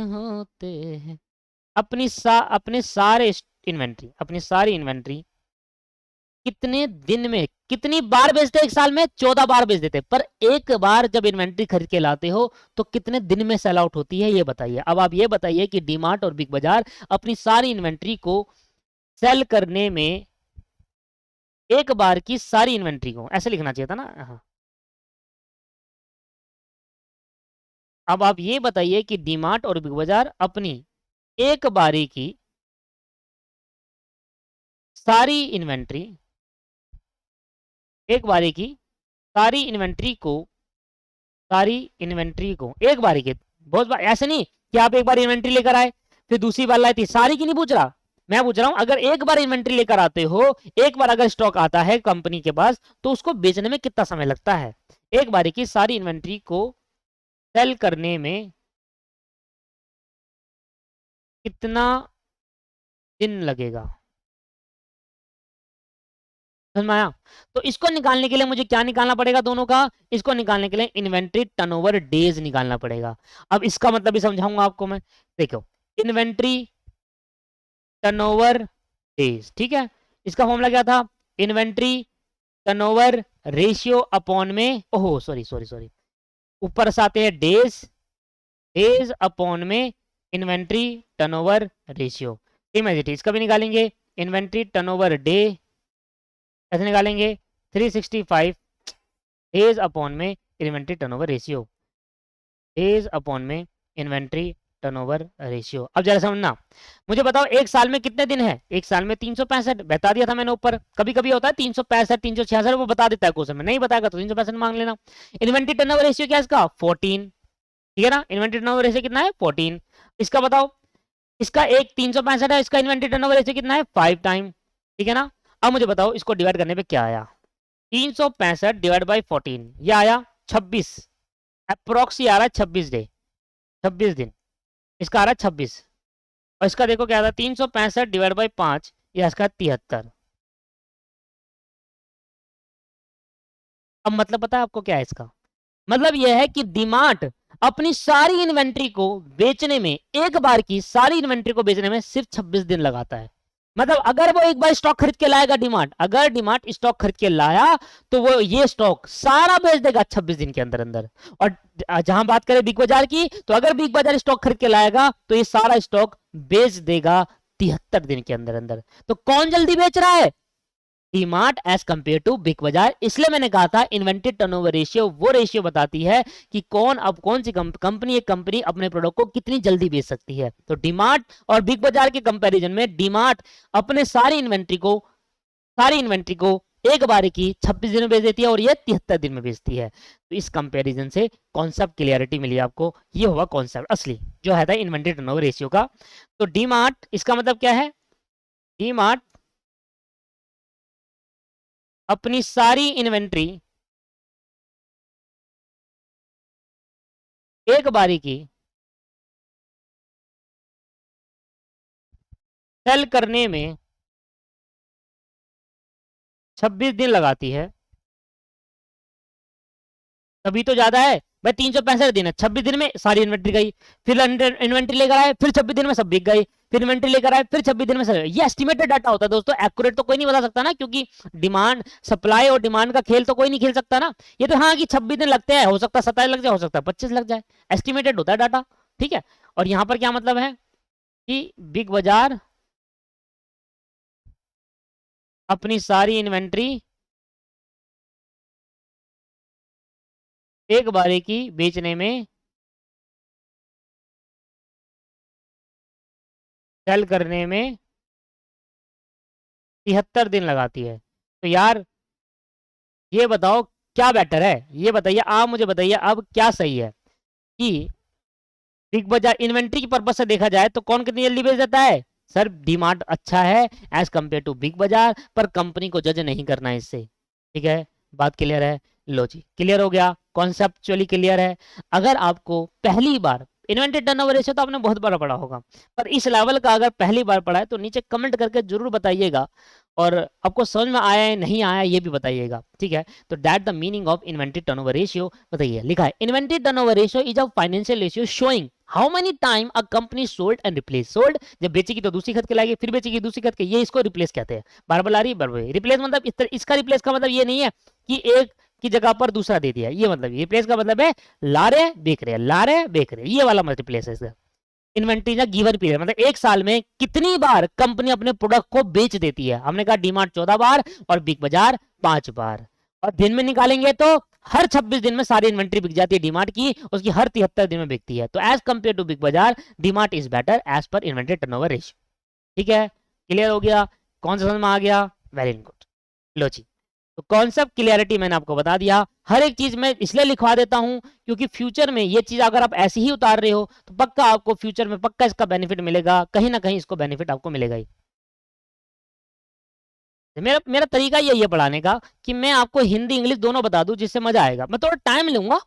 होते हैं, अपने सारे इन्वेंट्री, अपनी सारी इन्वेंट्री कितने दिन में, कितनी बार बेचते हैं एक साल में 14 बार बेच देते हैं, पर एक बार जब इन्वेंट्री खरीद के लाते हो तो कितने दिन में सेल आउट होती है ये बताइए। अब आप ये बताइए कि डीमार्ट और बिग बाजार अपनी सारी इन्वेंट्री को सेल करने में एक बार की सारी इन्वेंट्री को, ऐसे लिखना चाहिए था ना। हाँ। अब आप ये बताइए कि डीमार्ट और बिग बाजार अपनी एक बारी की सारी इन्वेंट्री, एक बारी की सारी इन्वेंट्री को, सारी इन्वेंट्री को एक बारी के, बहुत बार ऐसे नहीं कि आप एक बार इन्वेंट्री लेकर आए फिर दूसरी बार लाई थी, सारी की नहीं पूछ रहा। मैं पूछ रहा हूं अगर एक बार इन्वेंट्री लेकर आते हो, एक बार अगर स्टॉक आता है कंपनी के पास, तो उसको बेचने में कितना समय लगता है। एक बारी की सारी इन्वेंट्री को सेल करने में कितना दिन लगेगा। समझ में आया। तो इसको निकालने के लिए मुझे क्या निकालना पड़ेगा दोनों का, इसको निकालने के लिए इन्वेंट्री टर्नओवर डेज निकालना पड़ेगा। अब इसका मतलब भी समझाऊंगा आपको मैं। देखो, इन्वेंट्री टर्नओवर डेज, ठीक है। इसका फॉर्मूला क्या था, इन्वेंट्री टर्नओवर रेशियो अपॉन में, ओहो सॉरी सॉरी सॉरी, ऊपर से आते हैं डेज, डेज अपॉन में इन्वेंट्री टर्नओवर रेशियो। इमेजिटी इसका भी निकालेंगे, इन्वेंट्री टर्नओवर डे ऐसे निकालेंगे, 365 डेज अपॉन में inventory turnover ratio, days upon में इन्वेंट्री टर्नओवर रेशियो। अब जरा समझना, मुझे बताओ एक साल में कितने दिन है। एक साल में 365, बता दिया था मैंने ऊपर। कभी कभी होता है 365 366, वो बता देता है क्वेश्चन में, नहीं बताएगा तो 365 मांग लेना। इन्वेंट्री टर्नओवर रेशियो क्या है इसका, 14, ठीक है ना। इन्वेंट्री टर्नओवर रेशियो कितना है, 14। इसका बताओ, इसका एक 365 है, इसका इन्वेंट्री टर्नओवर रेशियो कितना है, 5 टाइम, ठीक है ना। अब मुझे बताओ इसको डिवाइड करने पे क्या आया, 365 डिवाइड बाई 14, ये आया 26, अप्रोक्सी आ रहा है 26 डे, 26 दिन, इसका आ रहा है 26। और इसका देखो क्या था, 365 डिवाइड बाई 5, ये इसका 73। अब मतलब पता है आपको क्या है इसका, मतलब यह है कि डीमार्ट अपनी सारी इन्वेंट्री को बेचने में, एक बार की सारी इन्वेंट्री को बेचने में सिर्फ 26 दिन लगाता है। मतलब अगर वो एक बार स्टॉक खरीद के लाएगा डीमार्ट, अगर डीमार्ट स्टॉक खरीद के लाया तो वो ये स्टॉक सारा बेच देगा 26 दिन के अंदर अंदर। और जहां बात करें बिग बाजार की, तो अगर बिग बाजार स्टॉक खरीद के लाएगा तो ये सारा स्टॉक बेच देगा 73 दिन के अंदर अंदर। तो कौन जल्दी बेच रहा है, DMart as compare to Big Bazaar. इसलिए मैंने कहा था इन्वेंटरी टर्नओवर रेशियो वो रेशियो बताती है कि कौन सी कंपनी, एक कंपनी अपने प्रोडक्ट को कितनी जल्दी बेच सकती है। तो डीमार्ट और बिग बाजार के कंपैरिजन में डीमार्ट अपने सारी इन्वेंट्री को एक बार की 26 दिन में बेच देती है और ये 73 दिन में बेचती है। तो इस कंपैरिजन से कॉन्सेप्ट क्लियरिटी मिली आपको, ये होगा कॉन्सेप्ट असली जो है था इन्वेंट्री टर्नओवर रेशियो का। तो डीमार्ट, इसका मतलब क्या है, डीमार्ट अपनी सारी इन्वेंट्री एक बारी की सेल करने में 26 दिन लगाती है। तभी तो ज्यादा है भाई, 365 दिन है, 26 दिन में सारी इन्वेंट्री गई, फिर इन्वेंट्री लेकर आए, फिर 26 दिन में सब बिक गई, फिर इन्वेंट्री लेकर आए, फिर 26 दिन में सब। ये एस्टिमेटेड डाटा होता है दोस्तों, एक्यूरेट तो कोई नहीं बता सकता ना, क्योंकि डिमांड, सप्लाई और डिमांड का खेल तो कोई नहीं खेल सकता ना। ये तो हाँ कि 26 दिन लगते हैं, हो सकता है 27 लग जाए, हो सकता है 25 लग जाए, एस्टिमेटेड होता है डाटा, ठीक है। और यहाँ पर क्या मतलब है कि बिग बाजार अपनी सारी इन्वेंट्री एक बारी की बेचने में, सेल करने में 73 दिन लगाती है। तो यार ये बताओ क्या बेटर है, ये बताइए आप मुझे, बताइए अब क्या सही है कि बिग बाजार इन्वेंट्री की पर्पज से देखा जाए तो कौन कितनी जल्दी बेच देता है। सर डीमार्ट अच्छा है एज कंपेयर टू बिग बाजार, पर कंपनी को जज नहीं करना है इससे, ठीक है। बात क्लियर है, लो जी क्लियर हो गया, कॉन्सेप्चुअली क्लियर है। अगर आपको पहली बार इन्वेंटरी टर्नओवर रेशियो तो आपने बहुत बार पढ़ा होगा, पर इस लेवल का अगर पहली बार पढ़ा है तो नीचे कमेंट करके जरूर बताइएगा, और आपको समझ में आया है नहीं आया ये भी बताइएगा, ठीक है। तो that the meaning of inventory turnover ratio, बताइए लिखा है inventory turnover ratio is a financial ratio showing how many time a company sold and replace. Sold जब बेचेगी तो दूसरी खरीद के लाएगी, फिर बेचेगी दूसरी खरीद के, ये इसको रिप्लेस कहते हैं। बार बार ला रही बार बार रिप्लेस, मतलब इसका रिप्लेस का मतलब ये नहीं है कि एक की जगह पर दूसरा दे दिया, ये मतलब रिप्लेस का मतलब है ला रहे बेच रहे, ला रहे बेच रहे, ये वाला मतलब रिप्लेस है इसका। इन्वेंट्री का गिवन पीरियड मतलब एक साल में कितनी बार कंपनी अपने प्रोडक्ट को बेच देती है। हमने कहा डीमार्ट 14 बार और बिग बाजार 5 बार। और दिन में निकालेंगे तो हर 26 दिन में सारी इन्वेंट्री बिक जाती है डीमार्ट की, उसकी हर 73 दिन में बिकती है। तो as compare to Big Bazaar DMart is better as पर इन्वेंट्री टर्नओवर रेशियो। ठीक है, क्लियर हो गया? कौन सा समझ में आ गया? Very good. लो जी, तो कॉन्सेप्ट क्लियरिटी मैंने आपको बता दिया। हर एक चीज मैं इसलिए लिखवा देता हूं क्योंकि फ्यूचर में ये चीज अगर आप ऐसी ही उतार रहे हो तो पक्का आपको फ्यूचर में पक्का इसका बेनिफिट मिलेगा, कहीं ना कहीं इसको बेनिफिट आपको मिलेगा ही। मेरा मेरा तरीका यही है पढ़ाने का कि मैं आपको हिंदी इंग्लिश दोनों बता दूं जिससे मजा आएगा। मैं थोड़ा टाइम लूंगा,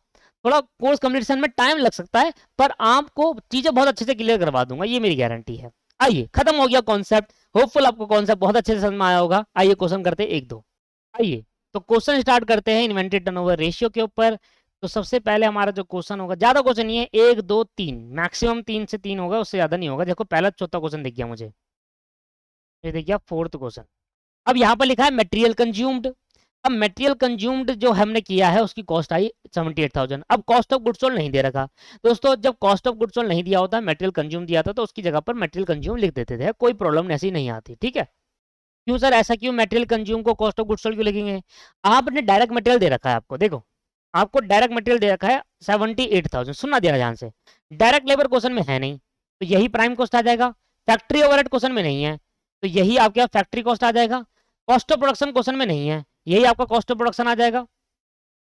थोड़ा कोर्स कंप्लीशन में टाइम लग सकता है, पर आपको चीजें बहुत अच्छे से क्लियर करवा दूंगा, ये मेरी गारंटी है। आइए, खत्म हो गया कॉन्सेप्ट। होपफुल आपको कॉन्सेप्ट बहुत अच्छे से समझ में आया होगा। आइए क्वेश्चन करते हैं एक दो। आइए, तो क्वेश्चन स्टार्ट करते हैं इन्वेंटरी टर्नओवर रेशियो के ऊपर। तो सबसे पहले हमारा जो क्वेश्चन होगा, ज्यादा क्वेश्चन नहीं है, एक दो तीन मैक्सिमम, 3 से 3 होगा, उससे ज्यादा नहीं होगा। देखो पहला चौथा क्वेश्चन दिख गया मुझे, ये दिख गया फोर्थ क्वेश्चन। अब यहाँ पर लिखा है मटेरियल कंज्यूम्ड। अब मटेरियल कंज्यूम्ड जो हमने किया है उसकी कॉस्ट आई 78,000। अब कॉस्ट ऑफ गुड्स सोल्ड नहीं दे रखा दोस्तों। जब कॉस्ट ऑफ गुड्स सोल्ड नहीं दिया होता, मटेरियल कंज्यूम दिया था, तो उसकी जगह पर मटेरियल कंज्यूम लिख देते थे, कोई प्रॉब्लम ऐसी नहीं आती। ठीक है, क्यों सर ऐसा क्यों, मटेरियल कंज्यूम को कॉस्ट ऑफ गुड्स सोल्ड क्यों लिखेंगे? आपने डायरेक्ट मटेरियल दे रखा है आपको, देखो आपको डायरेक्ट मटेरियल दे रखा है 78,000। सुनना देना ध्यान से, डायरेक्ट लेबर क्वेश्चन में है नहीं, तो यही प्राइम कॉस्ट आ जाएगा। फैक्ट्री ओवरहेड क्वेश्चन में नहीं है, तो यही आपके फैक्ट्री कॉस्ट आ जाएगा। कॉस्ट ऑफ प्रोडक्शन क्वेश्चन में नहीं है, यही आपका कॉस्ट ऑफ प्रोडक्शन आ जाएगा।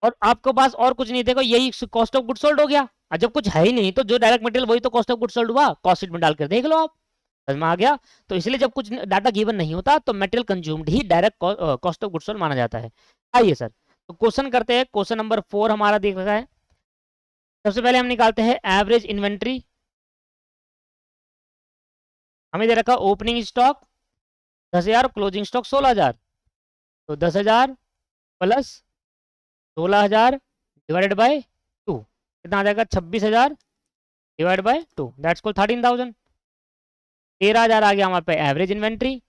और आपके पास और कुछ नहीं, देखो यही कॉस्ट ऑफ गुड सोल्ड हो गया। और जब कुछ है ही नहीं तो जो डायरेक्ट मटेरियल वही तो कॉस्ट ऑफ गुड सोल्ड हुआ, कॉस्ट शीट में डालकर देख लो आप, समझ में आ गया? तो इसलिए जब कुछ डाटा गिवन नहीं होता तो material consumed he direct cost of good sold माना जाता है। आइए सर, तो क्वेश्चन करते हैं। क्वेश्चन नंबर 4 हमारा देख रखा है। सबसे पहले हम निकालते हैं एवरेज इन्वेंट्री। हमें दे रखा ओपनिंग स्टॉक 10,000, क्लोजिंग स्टॉक 16,000। तो 10,000 प्लस 16,000 डिवाइडेड बाय 2 कितना आ जाएगा? 26,000 डिवाइड बाय 2, दैट्स कॉल 13,000। 13,000 आ गया हमारे पे average inventory.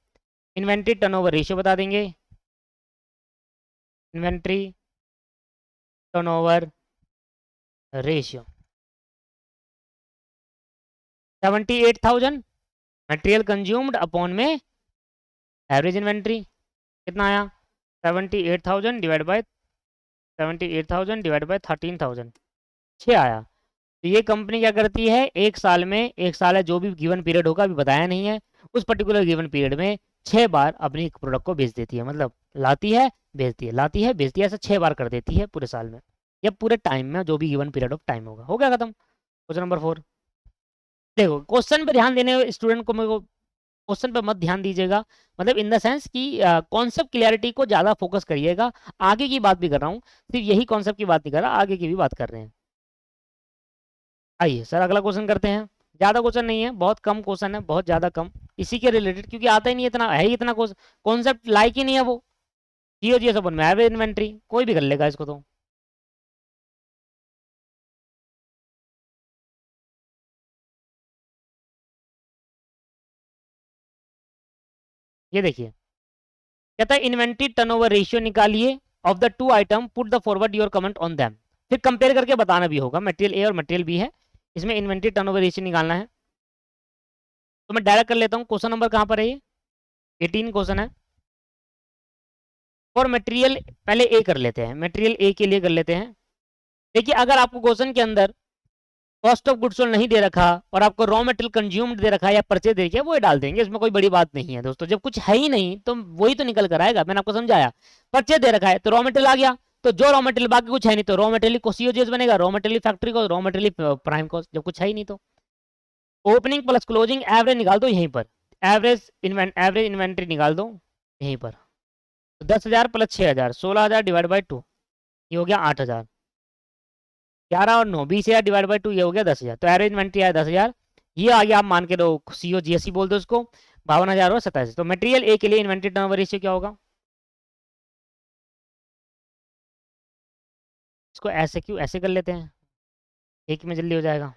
Inventory turnover ratio बता देंगे। Inventory turnover ratio 78,000 material consumed upon में एवरेज इन्वेंट्री कितना आया? 78,000 डिवाइड बाय 78,000 डिवाइड बाय 13,000, 6 आया। तो ये कंपनी क्या करती है, एक साल में, एक साल है जो भी गिवन पीरियड होगा अभी बताया नहीं है, उस पर्टिकुलर गिवन पीरियड में 6 बार अपनी प्रोडक्ट को बेच देती है। मतलब लाती है बेचती है, लाती है बेचती है, ऐसा 6 बार कर देती है पूरे साल में, या पूरे टाइम में जो भी गिवन पीरियड ऑफ टाइम होगा। हो गया खत्म क्वेश्चन नंबर 4। देखो क्वेश्चन पे ध्यान देने स्टूडेंट को, मेरे को क्वेश्चन पे मत ध्यान दीजिएगा, मतलब इन द सेंस कि कॉन्सेप्ट क्लियरिटी को ज्यादा फोकस करिएगा। आगे की बात भी कर रहा हूँ, सिर्फ यही कॉन्सेप्ट की बात नहीं कर रहा, आगे की भी बात कर रहे हैं। आइए सर अगला क्वेश्चन करते हैं। ज्यादा क्वेश्चन नहीं है, बहुत कम क्वेश्चन है, बहुत ज्यादा कम, इसी के रिलेटेड, क्योंकि आता ही नहीं इतना, है ही इतना कॉन्सेप्ट लाइक ही नहीं है वो। जियो जियो सब में एवरेज इन्वेंट्री कोई भी कर लेगा इसको तो। ये देखिए, कहता है इन्वेंट्री टर्नओवर रेशियो निकालिए of the two item, put the forward your comment on them. फिर कंपेयर करके बताना भी होगा, मटेरियल ए और मटेरियल बी है, इसमें इन्वेंट्री टर्नओवर रेशियो निकालना है। तो मैं डायरेक्ट कर लेता हूँ, क्वेश्चन नंबर कहाँ पर है ये? 18 क्वेश्चन है। और मटेरियल पहले ए कर लेते हैं, मटेरियल ए के लिए कर लेते हैं। देखिए अगर आपको क्वेश्चन के अंदर कॉस्ट ऑफ गुड्स सोल्ड नहीं दे रखा और आपको रॉ मटेरियल कंज्यूम्ड दे रखा है या परचेज दे रखा है, वो डाल देंगे, इसमें कोई बड़ी बात नहीं है दोस्तों। जब कुछ है ही नहीं तो वही तो निकल कर आएगा, मैंने आपको समझाया। परचेज दे रखा है तो रॉ मटेरियल आ गया, तो जो रॉ मटेरियल, बाकी कुछ है नहीं तो रॉ मटेरियल को सीओजीएस बनेगा, रॉ मटेरियल फैक्ट्री को, रॉ मटेरियल प्राइम कॉस्ट, जब कुछ है ही नहीं तो। ओपनिंग प्लस क्लोजिंग एवरेज निकाल दो यहीं पर, एवरेज इन्वेंट्री निकाल दो यहीं पर। तो 10,000 प्लस 6,000, 16,000 डिवाइड बाई 2, ये हो गया 8,000। 11 और 9, 20,000 डिवाइड बाई 2, ये हो गया 10,000। तो एवरेज इन्वेंट्री आया 10,000। ये आ गया, आप मान के दो सीओ जीएससी बोल दो उसको, 52,000 और 27। तो मटेरियल ए के लिए इन्वेंट्री टर्नओवर रेशियो क्या होगा? इसको ऐसे क्यों, ऐसे कर लेते हैं, एक में जल्दी हो जाएगा।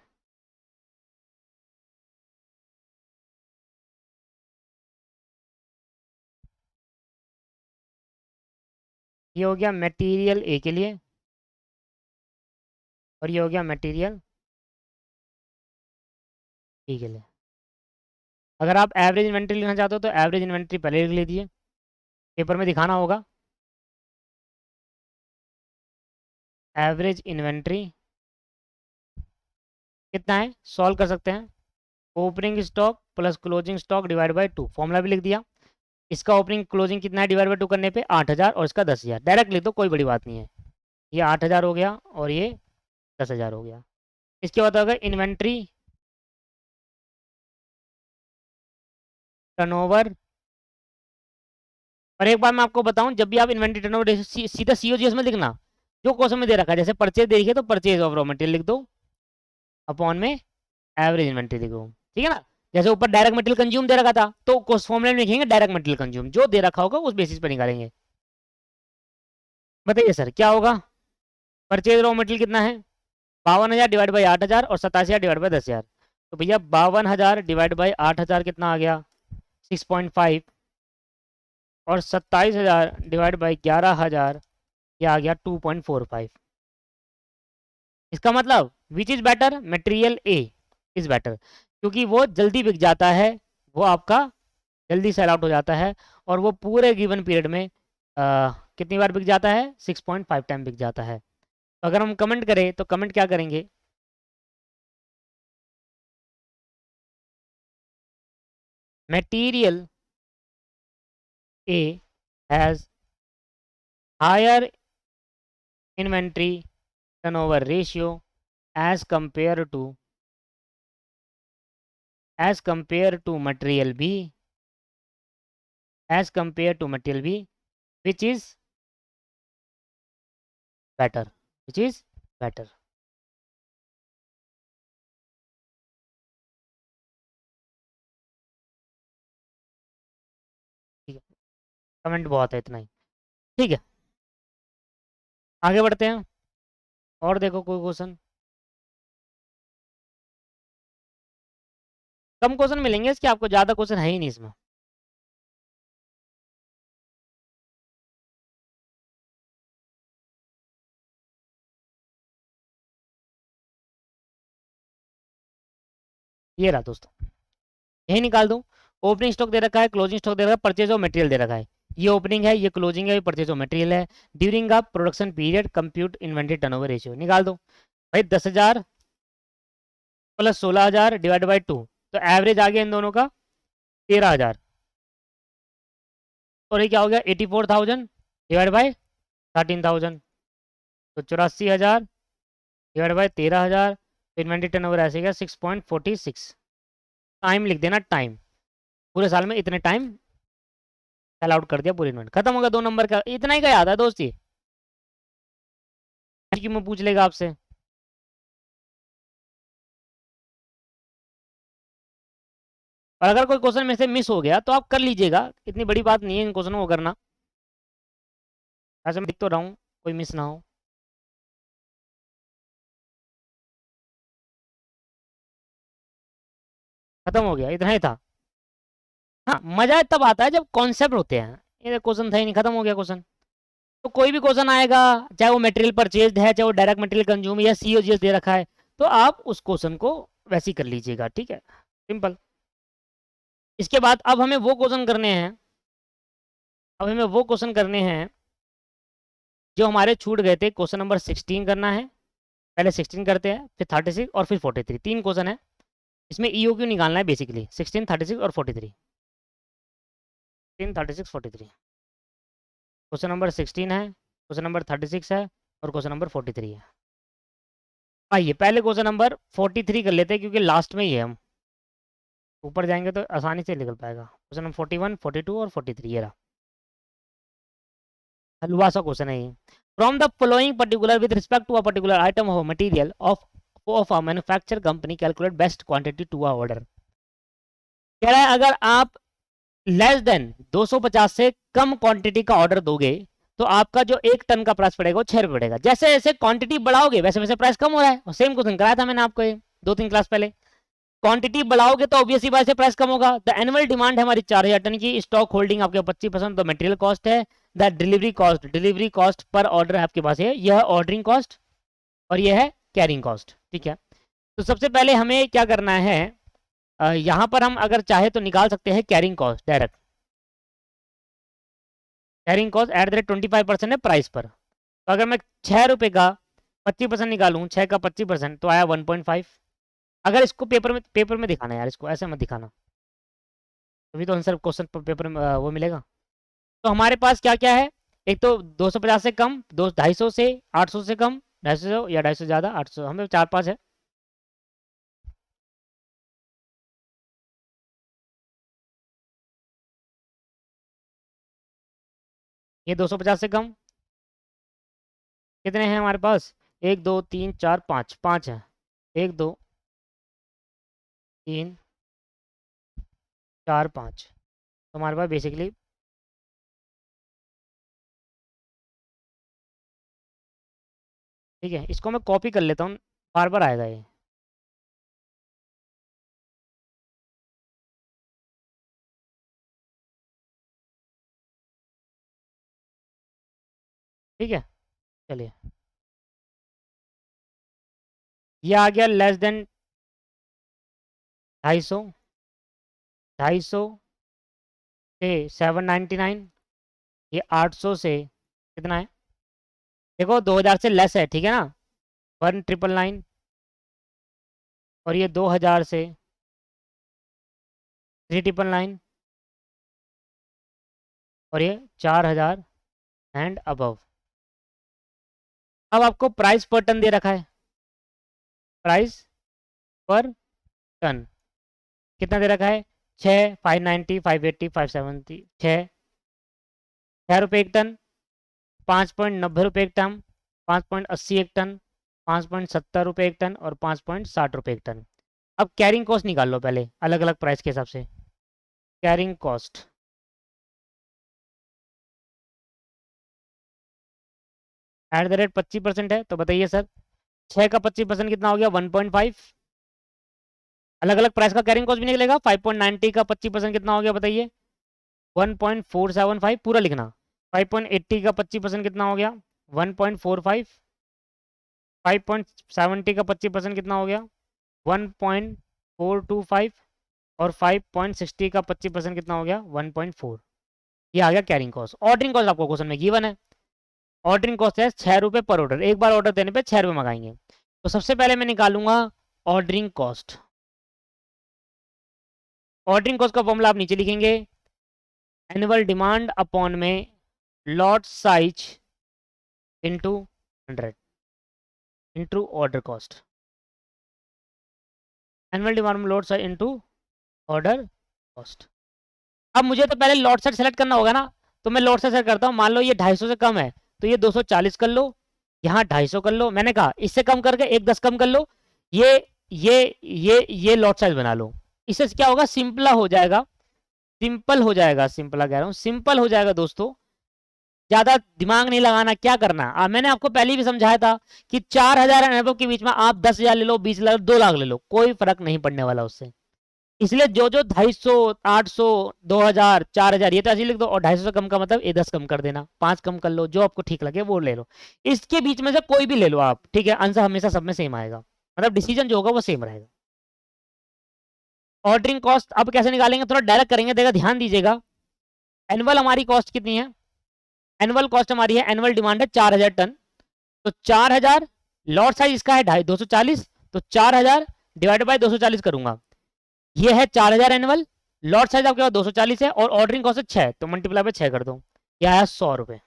ये हो गया मटेरियल ए के लिए, और ये हो गया मटेरियल ठीक है ले। अगर आप एवरेज इन्वेंट्री लिखना चाहते हो तो एवरेज इन्वेंट्री पहले लिख लीजिए, पेपर में दिखाना होगा। एवरेज इन्वेंट्री कितना है, सॉल्व कर सकते हैं। Opening stock plus closing stock divide by 2, formula भी लिख दिया। इसका ओपनिंग क्लोजिंग कितना है डिवाइड बाय 2 करने पे 8000, और इसका 10000। डायरेक्ट लिख दो, कोई बड़ी बात नहीं है। ये 8000 हो गया और ये 10000 हो गया। इसके बाद होगा इन्वेंट्री टर्नओवर। और एक बार मैं आपको बताऊं, जब भी आप इन्वेंट्री टर्नओवर सीधा सीओजीएस में लिखना, जो क्वेश्चन में दे रखा है, जैसे परचेज दे रखी है तो परचेज ऑफ रॉ मटेरियल लिख दो, अपॉन में एवरेज इन्वेंट्री लिखो, ठीक है ना। जैसे ऊपर डायरेक्ट मटेरियल कंज्यूम दे रखा था तो उस फॉर्मूले में लिखेंगे डायरेक्ट मटेरियल कंज्यूम, जो दे रखा होगा उस बेसिस पर निकालेंगे। बताइए सर क्या होगा। परचेज रॉ मटेरियल कितना है, 52,000 डिवाइड बाई 8000 और 87,000 डिवाइड बाई 10,000। तो भैया 52,000 डिवाइड बाई 8,000 कितना आ गया, 6.5, और 27,000 डिवाइड बाई 11,000 ये आ गया 2.45। इसका मतलब which is better, material A is better, क्योंकि वो जल्दी बिक जाता है, वो आपका जल्दी सेल आउट हो जाता है, और वो पूरे गिवन पीरियड में कितनी बार बिक जाता है, 6.5 टाइम बिक जाता है। तो अगर हम कमेंट करें तो कमेंट क्या करेंगे, material A has higher inventory turnover ratio as compared to material B, as compared to material B, which is better, which is better। ठीक है, कमेंट बहुत है, इतना ही ठीक है। आगे बढ़ते हैं, और देखो कोई क्वेश्चन। कम क्वेश्चन मिलेंगे इसके आपको, ज़्यादा क्वेश्चन है ही नहीं इसमें। ये रहा दोस्तों, यही निकाल दूं। ओपनिंग स्टॉक दे रखा है, क्लोजिंग स्टॉक दे रखा है, परचेज ऑफ मटेरियल दे रखा है। ये ओपनिंग है, ये क्लोजिंग है, ये परचेज ऑफ मटेरियल है। During a production period compute inventory turnover ratio निकाल दो। भाई 10,000 प्लस 16,000 डिवाइड बाई 2, तो एवरेज आ गया इन दोनों का 13,000, और ये क्या हो गया 84,000 डिवाइड बाई 13,000, तो 84,000 डिवाइड बाई 13,000, तो इन्वेंटरी टर्नओवर ऐसे गया 6.46। टाइम लिख देना, टाइम पूरे साल में इतने टाइम सेल आउट कर दिया, पूरी इन्वेंट खत्म होगा। 2 नंबर का इतना ही का याद है दोस्त ये, क्यों मैं पूछ लेगा आपसे। और अगर कोई क्वेश्चन में से मिस हो गया तो आप कर लीजिएगा, इतनी बड़ी बात नहीं है इन क्वेश्चनों को करना। ऐसे मैं दिख तो रहा हूँ, कोई मिस ना हो। खत्म हो गया, इतना ही था। हाँ, मजा तब आता है जब कॉन्सेप्ट होते हैं। ये क्वेश्चन था ही नहीं, खत्म हो गया क्वेश्चन। तो कोई भी क्वेश्चन आएगा, चाहे वो मटेरियल परचेज है, चाहे वो डायरेक्ट मटेरियल कंज्यूम या सीओजीएस दे रखा है, तो आप उस क्वेश्चन को वैसे ही कर लीजिएगा, ठीक है, सिंपल। इसके बाद अब हमें वो क्वेश्चन करने हैं, अब हमें वो क्वेश्चन करने हैं जो हमारे छूट गए थे। क्वेश्चन नंबर 16 करना है, पहले 16 करते हैं, फिर 36 और फिर 43, 3 क्वेश्चन है। इसमें ईओक्यू निकालना है बेसिकली, 16, 36 और 43, 16, 36, 43। क्वेश्चन नंबर 16 है, क्वेश्चन नंबर 36 है, और क्वेश्चन नंबर 43 है। आइए पहले क्वेश्चन नंबर 43 कर लेते हैं, क्योंकि लास्ट में ही है, हम ऊपर जाएंगे तो आसानी से निकल पाएगा। क्वेश्चन नंबर 41, 42 और 43 ये रहा। हलवा सा क्वेश्चन है ये। From the following particular with respect to a particular item of material of a manufacture company calculate best quantity to a order. कह रहा है अगर आप लेस देन 250 से कम क्वांटिटी का ऑर्डर दोगे तो आपका जो 1 टन का प्राइस पड़ेगा वो 6 रुपये पड़ेगा। जैसे जैसे क्वांटिटी बढ़ाओगे वैसे वैसे प्राइस कम हो रहा है। और सेम क्वेश्चन कराया था मैंने आपको ये 2-3 क्लास पहले। क्वांटिटी बढ़ाओगे तो ऑब्वियसली बात से प्राइस कम होगा। द एनुअल डिमांड है हमारी 4,000 टन की, स्टॉक होल्डिंग आपके 25%, तो मटेरियल कॉस्ट है। The delivery cost per order आपके पास है, यह ऑर्डरिंग कॉस्ट और यह है कैरिंग कॉस्ट, ठीक है। तो सबसे पहले हमें क्या करना है, यहाँ पर हम अगर चाहे तो निकाल सकते हैं carrying cost direct. Carrying cost at the rate 25% है प्राइस पर। तो अगर मैं 6 रुपये का 25% निकालूँ, 6 का 25% तो आया 1.5। अगर इसको पेपर में दिखाना यार, इसको ऐसे मत दिखाना, तभी तो आंसर क्वेश्चन पेपर में वो मिलेगा। तो हमारे पास क्या क्या है, एक तो 250 से कम, 250 से 800 से कम, 250 या 250 ज़्यादा 800, हमें 4-5 है। ये 250 से कम कितने हैं हमारे पास, 1 2 3 4 5, 5 है। 1 2 3 4 5, तो हमारे पास बेसिकली ठीक है। इसको मैं कॉपी कर लेता हूँ, बार बार आएगा ये। ठीक है, चलिए ये आ गया लेस देन 250, 250 से 799, ये 800 से कितना है, देखो 2000 से लेस है, ठीक है ना, 1999, और ये 2000 से 3999, और ये 4000 एंड अबव। अब आपको प्राइस पर टन दे रखा है, प्राइस पर टन कितना दे रखा है, 6, 590, 580, 570, 6 रुपये एक टन, 5.90 रुपये एक टन, 5.80 एक टन, 5.70 रुपये एक टन, और 5.60 रुपये एक टन। अब कैरिंग कॉस्ट निकाल लो पहले अलग अलग प्राइस के हिसाब से। Carrying cost at the rate 25% है, तो बताइए सर 6 का 25% कितना हो गया, 1.5। अलग अलग प्राइस का कैरिंग कॉस्ट भी निकलेगा। 5.90 का 25% कितना हो गया बताइए, 1.475 पूरा लिखना। 5.80 का 25% कितना हो गया, 1.45। 5.70 का 25% कितना हो गया, 1.425। और 5.60 का 25% कितना हो गया, 1.4। ये आ गया कैरिंग कॉस्ट। ऑर्डरिंग कॉस्ट आपको क्वेश्चन में गिवन है। ऑर्डरिंग कॉस्ट है 6 रुपये पर ऑर्डर, एक बार ऑर्डर देने पे 6 रुपये मंगाएंगे। तो सबसे पहले मैं निकालूंगा ऑर्डरिंग कॉस्ट। ऑर्डरिंग कॉस्ट का फॉर्मूला आप नीचे लिखेंगे, एनुअल डिमांड अपॉन में lot size into 100 into order cost. Annual demand में lot size into order cost. अब मुझे तो पहले लॉट साइज सेलेक्ट करना होगा ना, तो मैं लॉट साइज सेलेक्ट करता हूँ। मान लो ये 250 से कम है, तो ये 240 कर लो, यहाँ 250 कर लो। मैंने कहा इससे कम करके 1 10 कम कर लो। ये लॉट साइज बना लो। इससे क्या होगा, सिंपल हो जाएगा, सिंपल हो जाएगा, सिंपल कह रहा हूँ, सिंपल हो जाएगा दोस्तों। ज्यादा दिमाग नहीं लगाना, क्या करना। मैंने आपको पहले भी समझाया था कि 4000 एंड के बीच में आप 10,000 ले लो, 20 लाख, 2 लाख ले लो, कोई फर्क नहीं पड़ने वाला उससे। इसलिए जो 250, 800, 2000, 4000 ये तो ऐसे लिख दो, और 250 से कम का मतलब ये 10 कम कर देना, 5 कम कर लो, जो आपको ठीक लगे वो ले लो। इसके बीच में से कोई भी ले लो आप, ठीक है, आंसर हमेशा सब में सेम आएगा, मतलब डिसीजन जो होगा वो सेम रहेगा। ऑर्डरिंग कॉस्ट अब कैसे निकालेंगे, थोड़ा डायरेक्ट करेंगे, देखा ध्यान दीजिएगा। एनुअल हमारी कॉस्ट कितनी है, एनुअल कॉस्ट हमारी है, एनुअल डिमांड है 4000 टन, तो 4000, लॉट साइज इसका है 240, तो 4000 डिवाइडेड बाय 240 करूंगा, ये है 4000 एनुअल। लॉट साइज आपके पास 240 है, और ऑर्डरिंग कॉस्ट है 6, तो मल्टीप्लाई बाय 6 कर दो, ये आया 100 रुपये।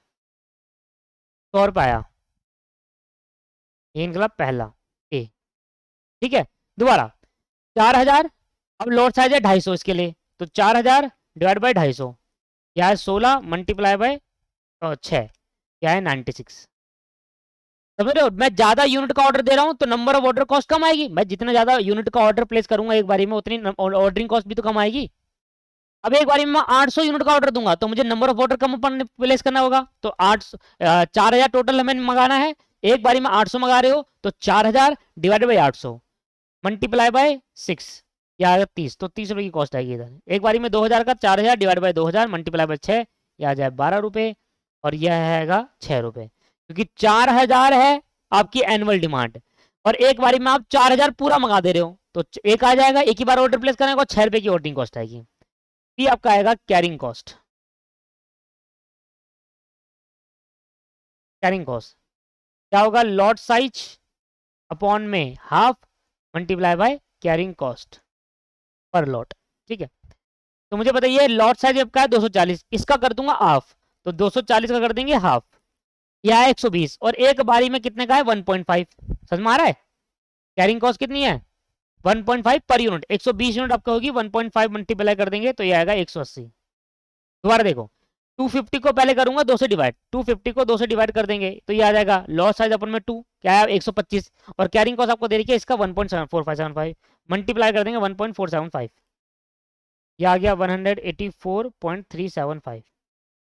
100 रुपये आया, ये निकला पहला ए। ठीक है, दोबारा 4000, अब लॉट साइज है 250 इसके लिए, तो 4000 डिवाइड बाय 250, क्या है 16, मल्टीप्लाई बाय 6, क्या है 96। समझ रहे हो, मैं ज्यादा यूनिट का ऑर्डर दे रहा हूं तो नंबर ऑफ ऑर्डर कॉस्ट कम आएगी। मैं जितना ज्यादा यूनिट का ऑर्डर प्लेस करूंगा एक बारी में, उतनी ऑर्डरिंग कॉस्ट भी तो कम आएगी। अब एक बारी में मैं 800 यूनिट का ऑर्डर दूंगा, तो मुझे number of order come place करना होगा। तो 4000 टोटल हमें मंगाना है, एक बारी में 800 मंगा रहे हो, तो 4000 डिवाइडेड बाई 800 मल्टीप्लाई बाय 6, या 30, तो 30 रुपये की कॉस्ट आएगी इधर। एक बारी में 2000 का 4000 डिवाइड बाय 2000 मल्टीप्लाई बाय 6, यह आ जाए 12 रुपये, और यह आएगा 6 रुपये, क्योंकि 4000 है आपकी एनुअल डिमांड, और एक बारी में आप 4000 पूरा मंगा दे रहे हो, तो एक आ जाएगा, एक ही बार ऑर्डर प्लेस करने को 6 रुपए की ऑर्डरिंग कॉस्ट आएगी। ये आपका आएगा कैरिंग कॉस्ट। कैरिंग कॉस्ट क्या होगा, लॉट साइज अपॉन में half multiply by carrying cost per lot. ठीक है, तो मुझे बताइए लॉट साइज आपका है 240, इसका कर दूंगा हाफ, तो 240 का कर देंगे हाफ, यह है 120, और एक बारी में कितने का है 1.5। समझ में आ रहा है, कैरिंग कॉस्ट कितनी है 1.5 पर यूनिट, 120 यूनिट आपका होगी, 1.5 मल्टीप्लाई कर देंगे तो ये आएगा 180। दोबारा देखो, 250 को पहले करूंगा 2 से डिवाइड, 250 को 2 से डिवाइड कर देंगे तो ये आ जाएगा लॉस साइज अपन में 2 क्या है 125, और कैरिंग कॉस्ट आपको दे रही है इसका 1.4575, मल्टीप्लाई कर देंगे 1.475, ये आ गया 184.375।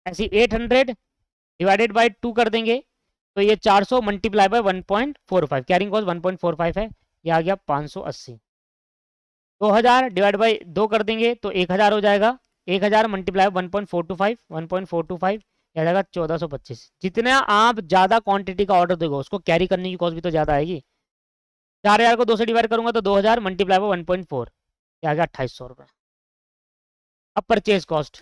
ऐसे 800 डिवाइडेड बाय 2 कर देंगे तो ये 400 मल्टीप्लाई बाय 1.45, कैरिंग कॉस्ट 1.45 है, ये आ गया 580। 2000 डिवाइड बाय 2 कर देंगे तो 1000 हो जाएगा, 1000 मल्टीप्लाई 1.425, 1.425 आ जाएगा 1425। जितना आप ज्यादा क्वांटिटी का ऑर्डर दोगे उसको कैरी करने की कॉस्ट भी तो ज्यादा आएगी। 4000 को 2 से डिवाइड करूंगा तो 2000 मल्टीप्लाई बाय 1.4, ये आ गया 2800 रुपये। अब परचेज कॉस्ट,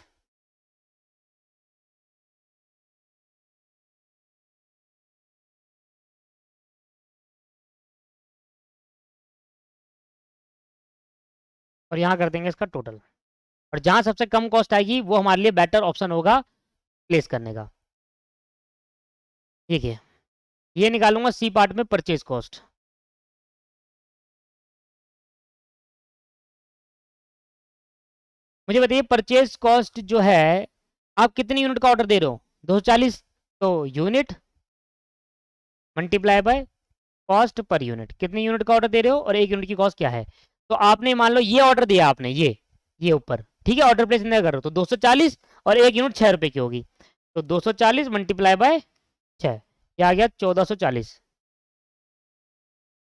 और यहाँ कर देंगे इसका टोटल, और जहां सबसे कम कॉस्ट आएगी वो हमारे लिए बेटर ऑप्शन होगा प्लेस करने का। ठीक है, ये निकालूंगा सी पार्ट में परचेज कॉस्ट। मुझे बताइए परचेज कॉस्ट जो है, आप कितनी यूनिट का ऑर्डर दे रहे हो 240, तो unit multiply by cost per unit, कितनी यूनिट का ऑर्डर दे रहे हो और एक यूनिट की कॉस्ट क्या है। तो आपने मान लो ये ऑर्डर दिया आपने, ये ऊपर, ठीक है, ऑर्डर प्लेस नहीं कर रहे हो तो 240 और एक यूनिट 6 रुपए की होगी, तो 240 मल्टीप्लाई बाय 6, ये आ गया 1440,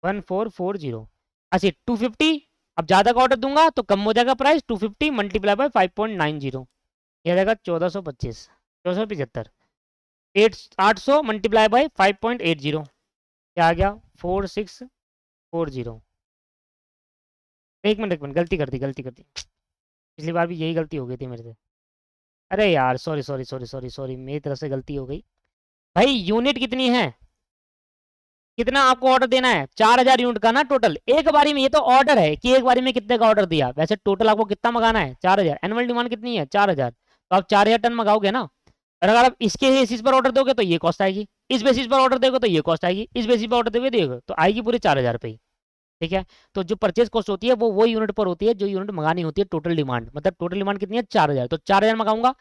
1440। अच्छा 250, अब ज्यादा का ऑर्डर दूंगा तो कम हो जाएगा प्राइस, 250 मल्टीप्लाई बाय 5.90, ये आ जाएगा 1425, 1475। 800 मल्टीप्लाई बाय 5.80, क्या आ गया 4640। एक मिनट गलती कर दी, पिछली बार भी यही गलती हो गई थी मेरे से। अरे यार सॉरी मेरी तरफ से गलती हो गई। भाई यूनिट कितनी है, कितना आपको ऑर्डर देना है 4000 यूनिट का ना टोटल, एक बारी में, ये तो ऑर्डर है कि एक बारी में कितने का ऑर्डर दिया, वैसे टोटल आपको कितना मंगाना है 4000, एनुअल डिमांड कितनी है 4000, तो आप 4000 टन मंगाओगे ना, और अगर आप इसके बेसिस पर ऑर्डर दोगे तो ये कॉस्ट आएगी, इस बेसिस पर ऑर्डर दोगे तो ये कॉस्ट आएगी, इस बेसिस पर ऑर्डर दोगे तो आएगी पूरे 4000 रुपये। ठीक है, तो जो परचेज कॉस्ट होती है वो यूनिट पर होती है जो यूनिट मंगानी होती है, टोटल डिमांड, मतलब टोटल डिमांड कितनी है 4000, तो 4000 मंगाऊंगा।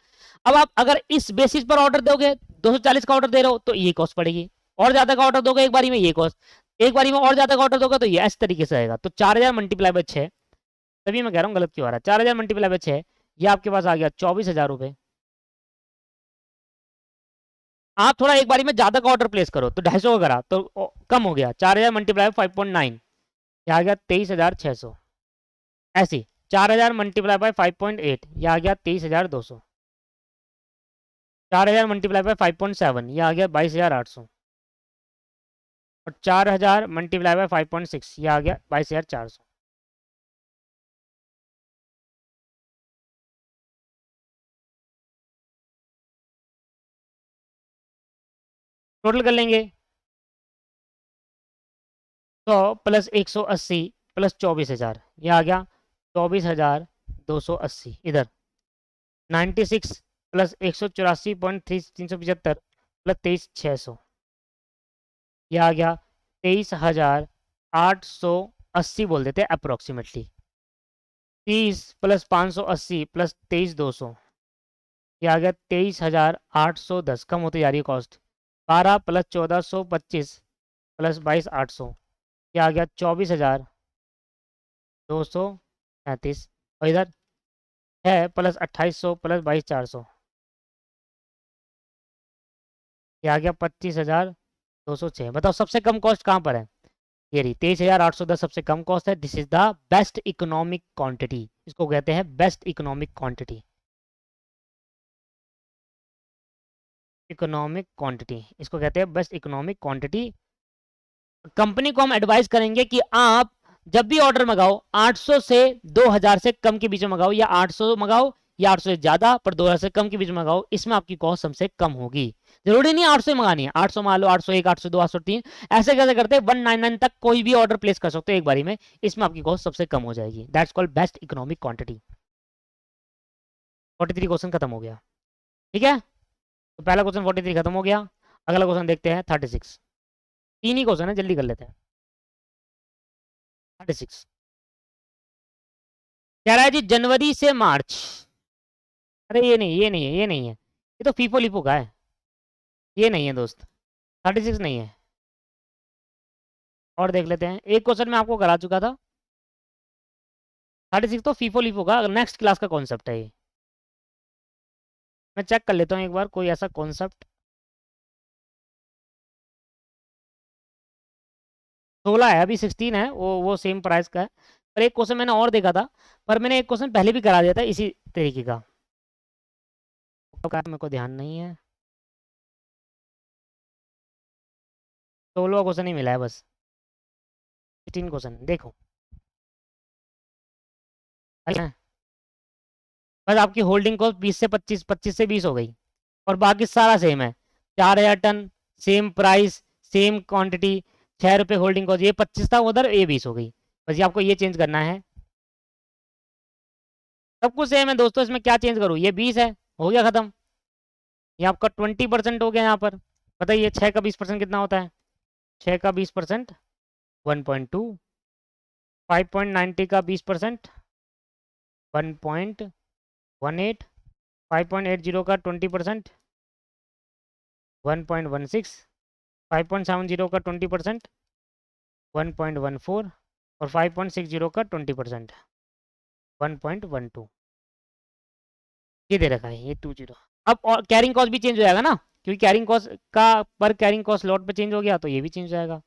अब आप अगर इस बेसिस पर ऑर्डर दोगे, 240 का ऑर्डर दे रहे हो तो ये कॉस्ट पड़ेगी, और ज्यादा का ऑर्डर दोगे एक बारी में ये कॉस्ट, एक बारी में और ज्यादा का ऑर्डर दोगे तो ये इस तरीके से आएगा। तो 4000 मल्टीप्लाई बाय 6, तभी मैं कह रहा हूँ गलत क्यों आ रहा है, 4000 मल्टीप्लाई बाय 6, ये आपके पास आ गया 24000 रुपये। आप थोड़ा एक बारी में ज्यादा का ऑर्डर प्लेस करो तो 250 का करा तो कम हो गया, 4000 मल्टीप्लाई 5.9, ये आ गया 23600। ऐसे 4000 मल्टीप्लाई बाय 5.8, ये आ गया 23200। 4000 मल्टीप्लाई बाय 5.7, ये आ गया 22800, और 4000 मल्टीप्लाई बाय 5.6, ये आ गया 22400। टोटल कर लेंगे, 100 प्लस 180 प्लस 24000, ये आ गया 24280। इधर 96 प्लस 184.375 प्लस 23600, ये आ गया 23880 बोल देते हैं अप्रोक्सीमेटली। 30 प्लस 580 प्लस 23200, ये आ गया 23810, कम होती जा रही है कॉस्ट। 12 प्लस 1425 प्लस 22800, ये आ गया 24237। और इधर है प्लस 2800 प्लस 22400, ये आ गया 25206। बताओ सबसे कम कॉस्ट कहाँ पर है, ये रही 23810 सबसे कम कॉस्ट है। This is the best economic quantity, इसको कहते हैं best economic quantity, economic quantity इसको कहते हैं बेस्ट इकोनॉमिक क्वांटिटी। कंपनी को हम एडवाइस करेंगे कि आप जब भी ऑर्डर मंगाओ 800 से 2000 से कम के बीच में मंगाओ, या 800 मंगाओ या 800 से ज्यादा पर 2000 से कम के बीच में मंगाओ, इसमें आपकी कॉस्ट सबसे कम होगी। जरूरी नहीं 800 मंगानी है, 800 मान लो, 801, 802, 803, ऐसे कैसे करते हैं 199 तक कोई भी ऑर्डर प्लेस कर सकते हो एक बारी में, इसमें आपकी कॉस्ट सबसे कम हो जाएगी। That's called best economic quantity. 43 question खत्म हो गया। ठीक है, तो पहला क्वेश्चन 43 खत्म हो गया। अगला क्वेश्चन देखते हैं 36। तीन ही क्वेश्चन है, जल्दी कर लेते हैं। 36 कह रहा है जी जनवरी से मार्च। अरे ये नहीं, ये नहीं है, ये नहीं है, ये तो फीफो लिफो का है, ये नहीं है दोस्त, 36 नहीं है। और देख लेते हैं, एक क्वेश्चन मैं आपको करा चुका था। 36 तो फीफो लिफो का नेक्स्ट क्लास का कॉन्सेप्ट है ये। मैं चेक कर लेता हूँ एक बार कोई ऐसा कॉन्सेप्ट। 16 है, अभी 16 है, वो सेम प्राइस का है। पर एक क्वेश्चन मैंने और देखा था, पर मैंने एक क्वेश्चन पहले भी करा दिया था इसी तरीके का, मेरे को ध्यान नहीं है। 16 क्वेश्चन ही मिला है बस, 16 क्वेश्चन देखो। अच्छा, बस आपकी होल्डिंग कॉस्ट 20 से 25, 25 से 20 हो गई, और बाकी सारा सेम है। 4000 ton, same price, same quantity, 6 रुपये होल्डिंग कॉस्ट, ये 25 था उधर, ये 20 हो गई। बस ये आपको ये चेंज करना है, सब कुछ सेम है दोस्तों, इसमें क्या चेंज करूँ, ये 20 है, हो गया खत्म। ये आपका 20% हो गया यहाँ पर। बताइए 6 का 20% कितना होता है? 6 का 20% 1.2, 5.90 का 20% 1.18, 5.80 का 20% 1.16, 5.70 का 20% 1.14, और 5.60 का 20% 1.12। ये दे रखा है, ये 20। अब और कैरिंग कॉस्ट भी चेंज हो जाएगा ना, क्योंकि कैरिंग कॉस्ट का पर कैरिंग कॉस्ट लॉट पे चेंज हो गया, तो ये भी चेंज हो जाएगा।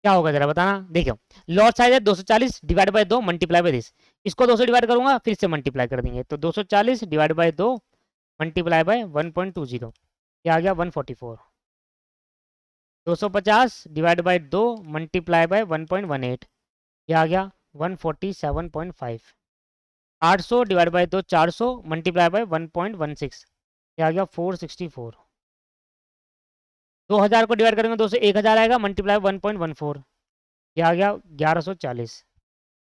क्या होगा जरा बताना, देखो। लॉट साइज है 240 divide by 2 multiply by this, इसको 200 डिवाइड करूंगा, फिर से मल्टीप्लाई कर देंगे, तो 240 डिवाइड बाय 2 मल्टीप्लाई बाय 1.20, ये आ गया 144। 250 डिवाइड बाय 2 मल्टीप्लाई बाय 1.18, ये आ गया 147.5। 800 डिवाइड बाय 2 400 मल्टीप्लाई बाय 1.16, ये आ गया 464। 2000 को डिवाइड करेंगे 2 से 1000 आएगा, मल्टीप्लाई 1.14, ये आ गया 1140।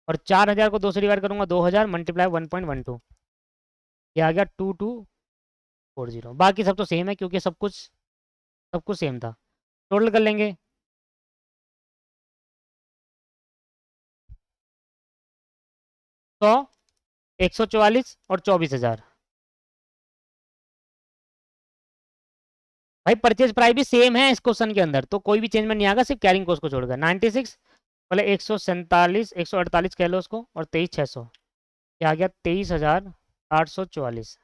और 4000 को 2 से डिवाइड करूंगा 2000 मल्टीप्लाई 1.12, ये आ गया 2240। बाकी सब तो सेम है क्योंकि सब कुछ सेम था। टोटल कर लेंगे, 100, 144 और 24,000। भाई परचेज प्राइस भी सेम है इस क्वेश्चन के अंदर, तो कोई भी चेंजमेंट नहीं आएगा, सिर्फ कैरिंग कॉस्ट को छोड़कर। 96 पहले 147, 148 कह लो उसको, और 23,600, ये आ गया 23,844।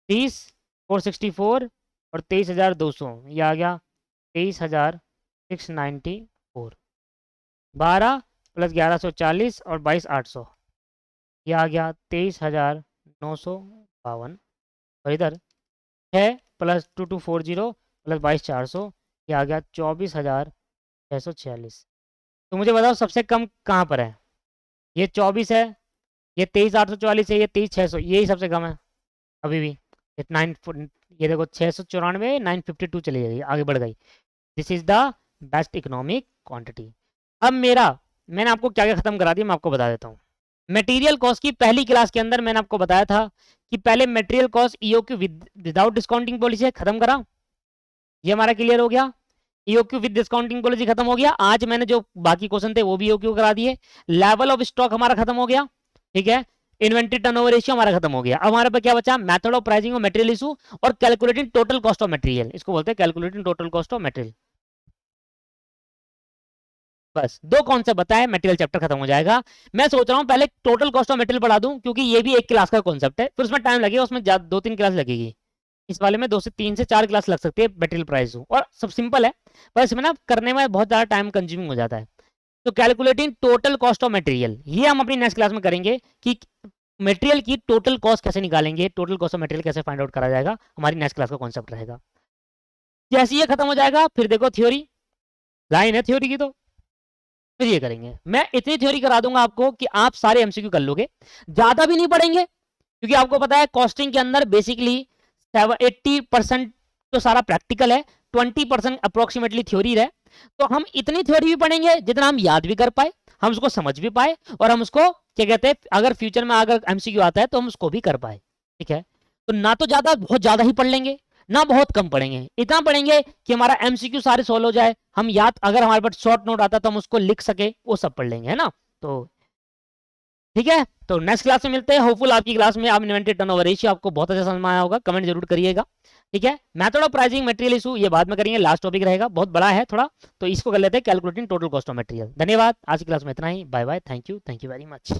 30 464 और 23,200, ये आ गया 23,694। 12 प्लस 1140 और 22,800, ये आ गया 23,952। और इधर 6 प्लस 2240 प्लस 22,400, ये आ गया 24,646। तो मुझे बताओ सबसे कम कहाँ पर है? ये 24 है, ये 23,844 है, ये 23,600, यही सबसे कम है अभी भी। ये देखो 694, 952 चली गई, आगे बढ़ गई। This is the best economic quantity. अब मैंने आपको क्या क्या खत्म करा दिया, मैं आपको बता देता हूँ। मटेरियल कॉस्ट की पहली क्लास के अंदर मैंने आपको बताया था कि पहले material cost EOQ without discounting policy है, खत्म करा, ये हमारा क्लियर हो गया। ईओक्यू विद डिस्काउंटिंग पॉलिसी खत्म हो गया। आज मैंने जो बाकी क्वेश्चन थे वो भी ईओक्यू करा दिए। लेवल ऑफ स्टॉक हमारा खत्म हो गया, ठीक है। इन्वेंटरी टर्नओवर रेशियो हमारा खत्म हो गया। अब हमारे पास क्या बचा? Method of pricing of material issue और calculating total cost of material, इसको बोलते हैं calculating total cost of material. बस दो कॉन्सेप्ट बताए, मटेरियल चैप्टर खत्म हो जाएगा। मैं सोच रहा हूँ पहले टोटल कॉस्ट ऑफ मटेरियल पढ़ा दूं, क्योंकि ये भी एक क्लास का कॉन्सेप्ट है, फिर उसमें टाइम लगेगा, उसमें 2-3 क्लास लगेगी। इस वाले में 2 से 3 से 4 क्लास लग सकती है मटेरियल प्राइस, और सब सिंपल है, पर इसमें ना करने में बहुत ज़्यादा टाइम कंज्यूमिंग हो जाता है। तो calculating total cost of material, ये हम अपनी नेक्स्ट क्लास में करेंगे कि मटेरियल की टोटल कॉस्ट कैसे निकालेंगे, टोटल कॉस्ट ऑफ मटेरियल कैसे फाइंड आउट करा जाएगा, हमारी नेक्स्ट क्लास का कॉन्सेप्ट रहेगा। जैसे ये खत्म हो जाएगा फिर देखो थ्योरी, लाइन है थ्योरी की तो फिर ये करेंगे। मैं इतनी थ्योरी करा दूंगा आपको कि आप सारे एमसीक्यू कर लोगे, ज्यादा भी नहीं पढ़ेंगे क्योंकि आपको पता है कॉस्टिंग के अंदर बेसिकली 80% तो सारा प्रैक्टिकल है, 20% अप्रोक्सीमेटली थ्योरी है। तो हम इतनी थ्योरी भी पढ़ेंगे जितना हम याद भी कर पाए, हम उसको समझ भी पाए, और हम उसको क्या कहते हैं अगर फ्यूचर में अगर एमसीक्यू आता है तो हम उसको भी कर पाए। ठीक है, तो ना तो ज्यादा बहुत ज्यादा ही पढ़ लेंगे, ना बहुत कम पढ़ेंगे, इतना पढ़ेंगे कि हमारा एमसीक्यू सारे सॉल्व हो जाए, हम याद अगर हमारे पास शॉर्ट नोट आता तो हम उसको लिख सके, वो सब पढ़ लेंगे, है ना। तो ठीक है, तो नेक्स्ट क्लास में मिलते हैं। होपफुल आपकी क्लास में आप इन्वेंटरी टर्नओवर रेशियो आपको बहुत अच्छा समझ में आया होगा, कमेंट जरूर करिएगा। ठीक है, method of pricing material issue ये बाद में करेंगे, लास्ट टॉपिक रहेगा, बहुत बड़ा है थोड़ा, तो इसको कर लेते हैं calculating total cost of material. धन्यवाद, आज की क्लास में इतना ही, bye bye, thank you very much.